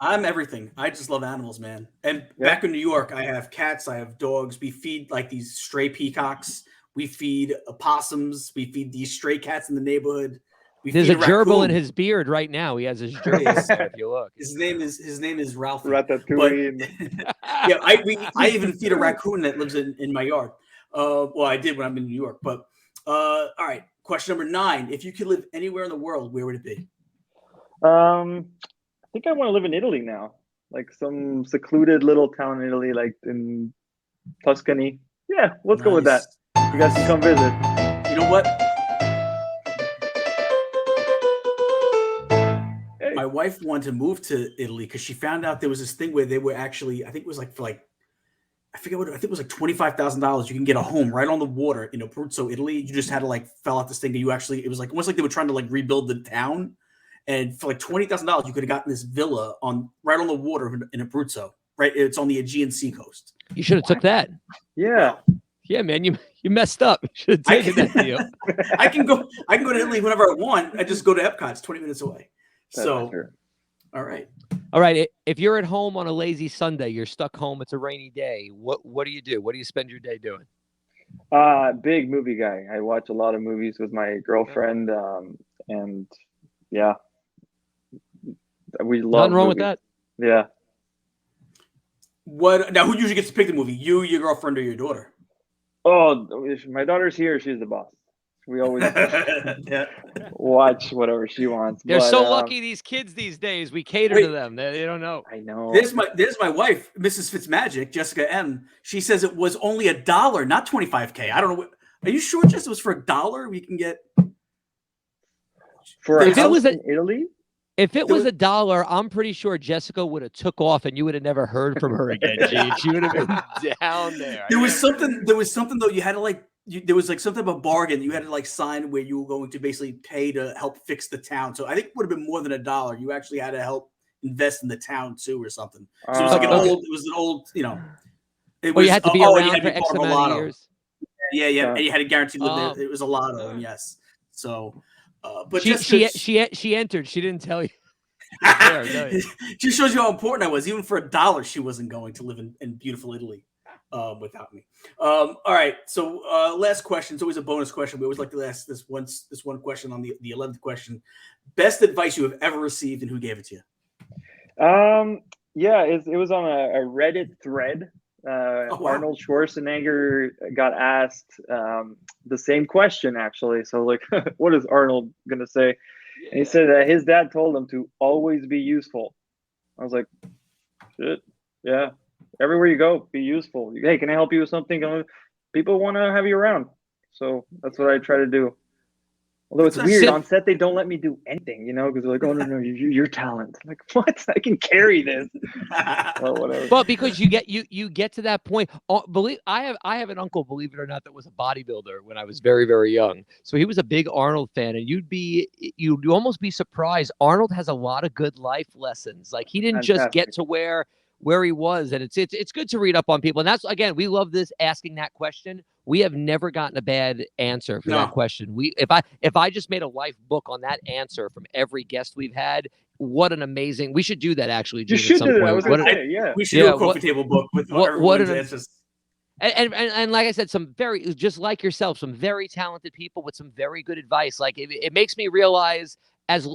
I'm everything. I just love animals, man. And back in New York, I have cats. I have dogs. We feed like these stray peacocks. We feed opossums. We feed these stray cats in the neighborhood. There's a gerbil in his beard right now. He has his gerbil. If you look, his name is Ralph. Ratatouille. Yeah, I even feed a raccoon that lives in my yard. Well, I did when I'm in New York. But all right, question number 9: if you could live anywhere in the world, where would it be? I think I want to live in Italy now, like some secluded little town in Italy, like in Tuscany. Yeah, let's go with that. You guys can come visit. You know what? My wife wanted to move to Italy because she found out there was this thing where they were actually, I think it was like I think it was like $25,000. You can get a home right on the water in Abruzzo, Italy. You just had to like fill out this thing. And it was like almost like they were trying to like rebuild the town. And for like $20,000, you could have gotten this villa right on the water in Abruzzo. Right, it's on the Aegean Sea coast. You should have took that. Yeah. Yeah, man, you messed up. You should have taken that deal. I can go to Italy whenever I want. I just go to Epcot. It's 20 minutes away. So, all right. If you're at home on a lazy Sunday, you're stuck home. It's a rainy day. What do you do? What do you spend your day doing? Big movie guy. I watch a lot of movies with my girlfriend, and yeah, we love. Nothing wrong with that. Yeah. Now? Who usually gets to pick the movie? You, your girlfriend, or your daughter? Oh, if my daughter's here, she's the boss. We always watch whatever she wants. They're so lucky, these kids these days. We cater to them. They don't know. I know. There's my wife, Mrs. FitzMagic, Jessica M. She says it was only $1, not $25K. I don't know. Are you sure, Jess? It was for $1? We can get. For a If it house was in Italy? If it was $1, I'm pretty sure Jessica would have took off and you would have never heard from her again, Gene. She would have been down there. There was something though, you had to like there was like something of a bargain you had to like sign where you were going to basically pay to help fix the town. So I think it would have been more than $1. You actually had to help invest in the town too or something. So it was like it was an old, you know, it was you had to be around for X amount of years. Yeah, and you had to guarantee live there. It was a lotto, and yes. So but she entered. She didn't tell you. Just shows you how important I was. Even for $1, she wasn't going to live in beautiful Italy without me. All right. So last question. It's always a bonus question. We always like to ask this one question on the 11th question. Best advice you have ever received, and who gave it to you? Yeah, it was on a Reddit thread. Arnold Schwarzenegger got asked the same question, actually. So, like, what is Arnold going to say? And he said that his dad told him to always be useful. I was like, shit, yeah. Everywhere you go, be useful. Hey, can I help you with something? People want to have you around. So that's what I try to do. Although it's weird, on set they don't let me do anything, because they're like, "Oh no, you're talent." I'm like, what? I can carry this. Well, whatever. Well, because you get to that point. I have an uncle, believe it or not, that was a bodybuilder when I was very, very young. So he was a big Arnold fan, and you'd almost be surprised. Arnold has a lot of good life lessons. Like, he didn't just get to where he was, and it's good to read up on people. And that's, again, we love this, asking that question. We have never gotten a bad answer for that question. If I just made a life book on that answer from every guest we've had, what an amazing. We should do that, actually, Gene, you should do that. I was gonna say, we should do a coffee table book with everyone's answers. And like I said, just like yourself, some very talented people with some very good advice. Like, it makes me realize, as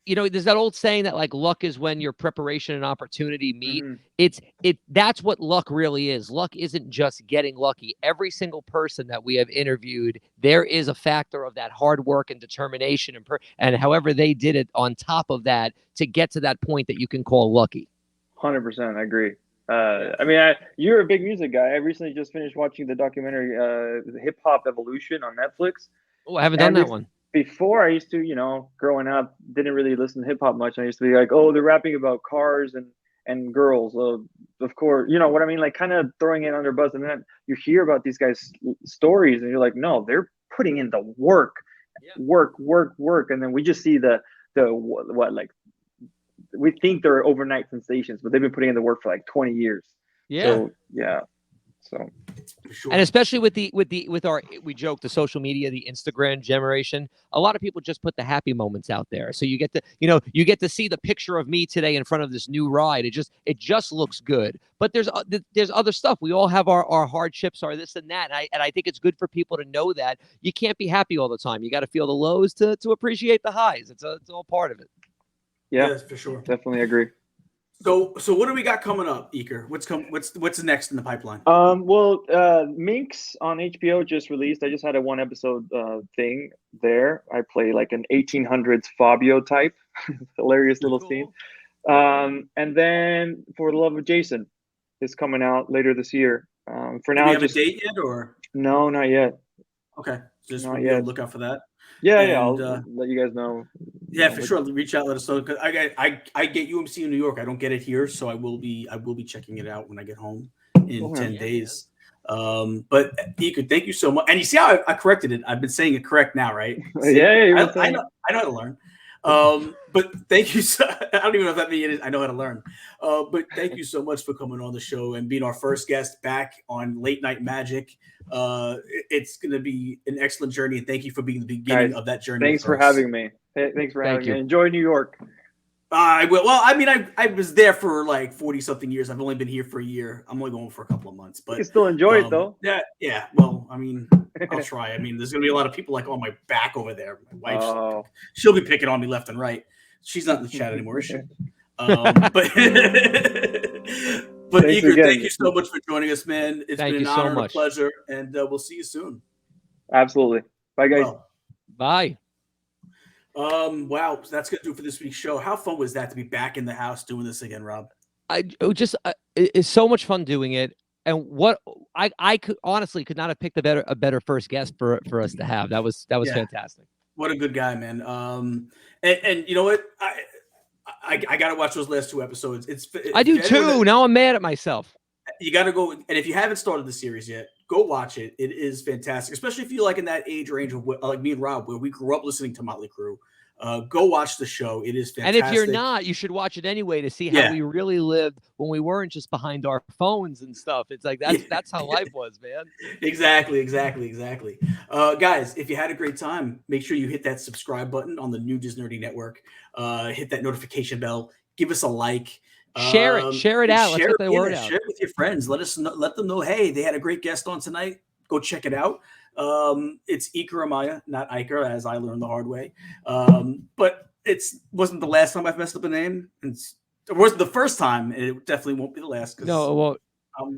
there's that old saying that, like, luck is when your preparation and opportunity meet. Mm-hmm. That's what luck really is. Luck isn't just getting lucky. Every single person that we have interviewed, there is a factor of that hard work and determination and however they did it on top of that to get to that point that you can call lucky. 100%, I agree. You're a big music guy. I recently just finished watching the documentary, Hip Hop Evolution on Netflix. Oh, I haven't done that one. Before, I used to, growing up, didn't really listen to hip hop much. I used to be like, oh, they're rapping about cars and girls. Of course, you know what I mean? Like, kind of throwing it under bus. And then you hear about these guys' stories and you're like, no, they're putting in the work. And then we just see we think they're overnight sensations, but they've been putting in the work for like 20 years. Yeah. So, yeah. So, sure. And especially with our, we joke, the social media, the Instagram generation, a lot of people just put the happy moments out there. So you get to see the picture of me today in front of this new ride. It just looks good. But there's other stuff. We all have our hardships, our this and that. And I think it's good for people to know that you can't be happy all the time. You got to feel the lows to appreciate the highs. It's all part of it. Yeah, yes, for sure. Definitely agree. So what do we got coming up, Iker? What's next in the pipeline? Minx on HBO just released. I just had a 1 episode thing there. I play like an 1800s Fabio type, hilarious little scene. And then For the Love of Jason is coming out later this year. For now, do you have a date yet, or no, not yet. Okay, just not yet. Look out for that. Yeah, I'll let you guys know. Yeah, for sure. Reach out, let us know. Cause I get UMC in New York. I don't get it here, so I will be checking it out when I get home in 10 days. But Iker, thank you so much. And you see how I corrected it? I've been saying it correct now, right? See, yeah. I know how to learn. But thank you. I don't even know if that means I know how to learn. But thank you so much for coming on the show and being our first guest back on Late Night Magic. It's going to be an excellent journey, and thank you for being the beginning of that journey. Thanks for having me. Thanks for having me. Enjoy New York. I will. Well, I mean, I was there for like 40-something years. I've only been here for a year. I'm only going for a couple of months, but you can still enjoy it though. Yeah. Well, I mean, I'll try. I mean, there's gonna be a lot of people like on my back over there. My wife, she'll be picking on me left and right. She's not in the chat anymore, is she? But Iker, thank you so much for joining us, man. It's been an honor and a pleasure, and we'll see you soon. Absolutely. Bye, guys. Bye. Wow, so that's gonna do it for this week's show. How fun was that to be back in the house doing this again, Rob? It's so much fun doing it, and what I could honestly could not have picked a better first guest for us to have. That was fantastic. What a good guy, man. And you know what? I gotta watch those last 2 episodes. I do too. Now I'm mad at myself. You gotta go, and if you haven't started the series yet, go watch it. It is fantastic, especially if you like in that age range of like me and Rob, where we grew up listening to Motley Crue. Go watch the show. It is fantastic. And if you're not, you should watch it anyway to see how we really lived when we weren't just behind our phones and stuff. It's like that's how life was, man. Exactly. Guys, if you had a great time, make sure you hit that subscribe button on the new Disney Nerdy Network. Hit that notification bell. Give us a like. Share it out. Let's get the word out. Share it with your friends. Let them know. Hey, they had a great guest on tonight. Go check it out. It's Iker Amaya, not Iker, as I learned the hard way. But wasn't the last time I've messed up a name. It wasn't the first time, and it definitely won't be the last. No, well,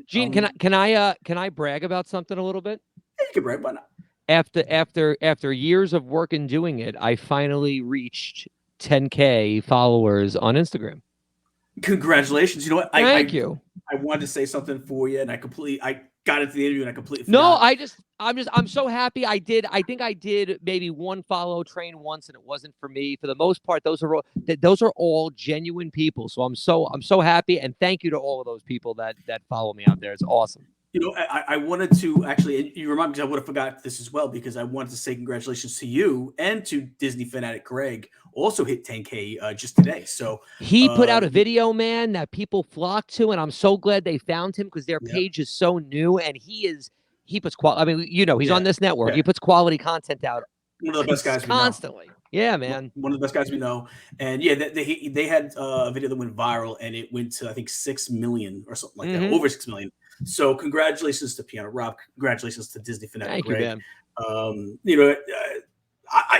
Gene, can I brag about something a little bit? Yeah, you can brag. Why not? After years of work and doing it, I finally reached 10K followers on Instagram. Congratulations! You know what? Thank you. I wanted to say something for you, and I got into the interview and I completely forgot. No, I'm so happy. I think I did maybe one follow train once, and it wasn't for me. For the most part, those are all genuine people. So I'm so happy, and thank you to all of those people that follow me out there. It's awesome. You know, I wanted to actually, you remind me, because I would have forgot this as well, because I wanted to say congratulations to you and to Disney fanatic Greg, also hit 10K just today. So he put out a video, man, that people flocked to, and I'm so glad they found him because their page is so new, and he puts quality. I mean, you know, he's on this network. He puts quality content out. One of the best guys constantly. Yeah, man. One of the best guys we know. And yeah, they had a video that went viral, and it went to, I think, 6 million or something like that, over 6 million. So congratulations to Piano Rob. Congratulations to Disney fanatic Greg. Thank you, man.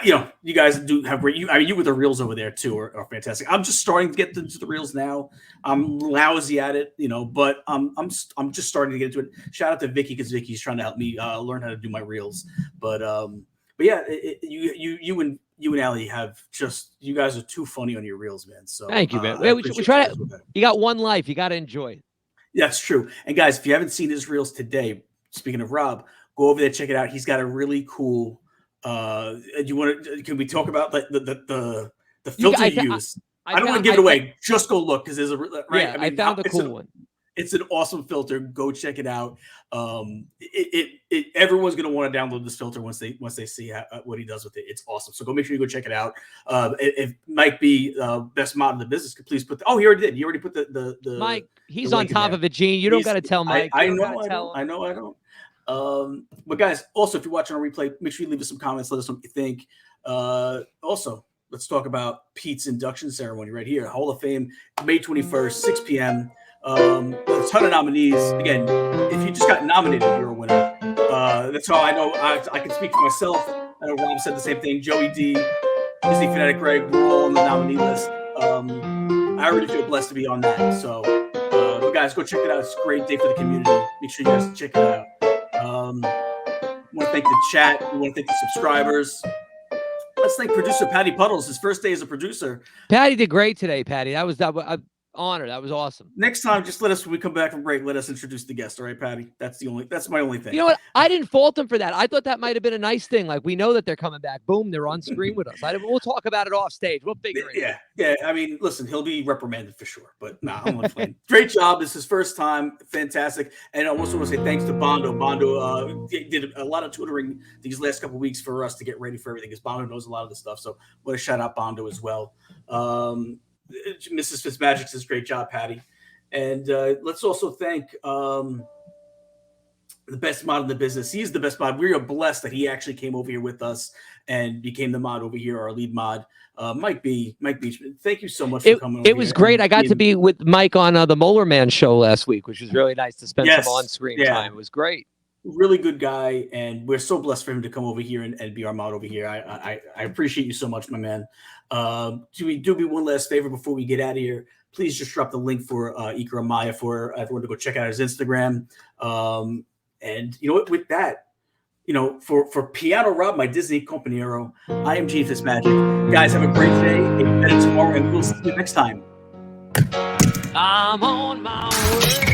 You know, you guys do have great. You with the reels over there too are fantastic. I'm just starting to get into the reels now. I'm lousy at it, you know, but I'm just starting to get into it. Shout out to Vicky, because Vicky's trying to help me learn how to do my reels. But yeah, you and Allie you guys are too funny on your reels, man. So thank you, man. We try to. You got one life. You got to enjoy it. That's true. And guys, if you haven't seen his reels today, speaking of Rob, go over there, check it out. He's got a really cool. Can we talk about the filter you use? I don't want to give it away. Just go look, because there's a right. Yeah, I found a cool one. It's an awesome filter. Go check it out. Everyone's gonna want to download this filter once they see what he does with it. It's awesome. So go make sure you go check it out. It might be best mod in the business. Please put. He already did. He already put the Mike. He's on top of it, Gene. You don't got to tell Mike. I know. I don't. But guys, also, if you're watching a replay, make sure you leave us some comments. Let us know what you think. Also, let's talk about Pete's induction ceremony right here. Hall of Fame, May 21st, 6 p.m. A ton of nominees. Again, if you just got nominated, you're a winner. That's all I know. I can speak for myself. I know Rob said the same thing. Joey D, Disney fanatic Greg, we're all on the nominee list. I already feel blessed to be on that. So, but guys, go check it out. It's a great day for the community. Make sure you guys check it out. I want to thank the chat. We want to thank the subscribers. Let's thank producer Patty Puddles. His first day as a producer. Patty did great today, Patty. That was honor. That was awesome. Next time, just when we come back from break, let us introduce the guest. All right, Patty. That's my only thing. You know what? I didn't fault him for that. I thought that might have been a nice thing. Like, we know that they're coming back. Boom, they're on screen with us. We'll talk about it off stage. We'll figure it out. Yeah. I mean, listen, he'll be reprimanded for sure. But I'm only playing. Great job. This is his first time. Fantastic. And I also want to say thanks to Bondo. Bondo did a lot of tutoring these last couple of weeks for us to get ready for everything, because Bondo knows a lot of the stuff. So want to shout out Bondo as well. Mrs. FitzMagic says, great job, Patty. And let's also thank the best mod in the business. He's the best mod. We are blessed that he actually came over here with us and became the mod over here, our lead mod. Mike B. Thank you so much for coming over. It was great. I got to be with Mike on the Molar Man show last week, which was really nice to spend some on-screen time. It was great. Really good guy, and we're so blessed for him to come over here and be our mod over here. I appreciate you so much, my man. Do me one last favor before we get out of here. Please just drop the link for Iker Amaya for everyone to go check out his Instagram. And you know what? With that, you know, for Piano Rob, my Disney compañero, I am Gene FitzMagic. Guys, have a great day. Get better tomorrow, and we'll see you next time. I'm on my way.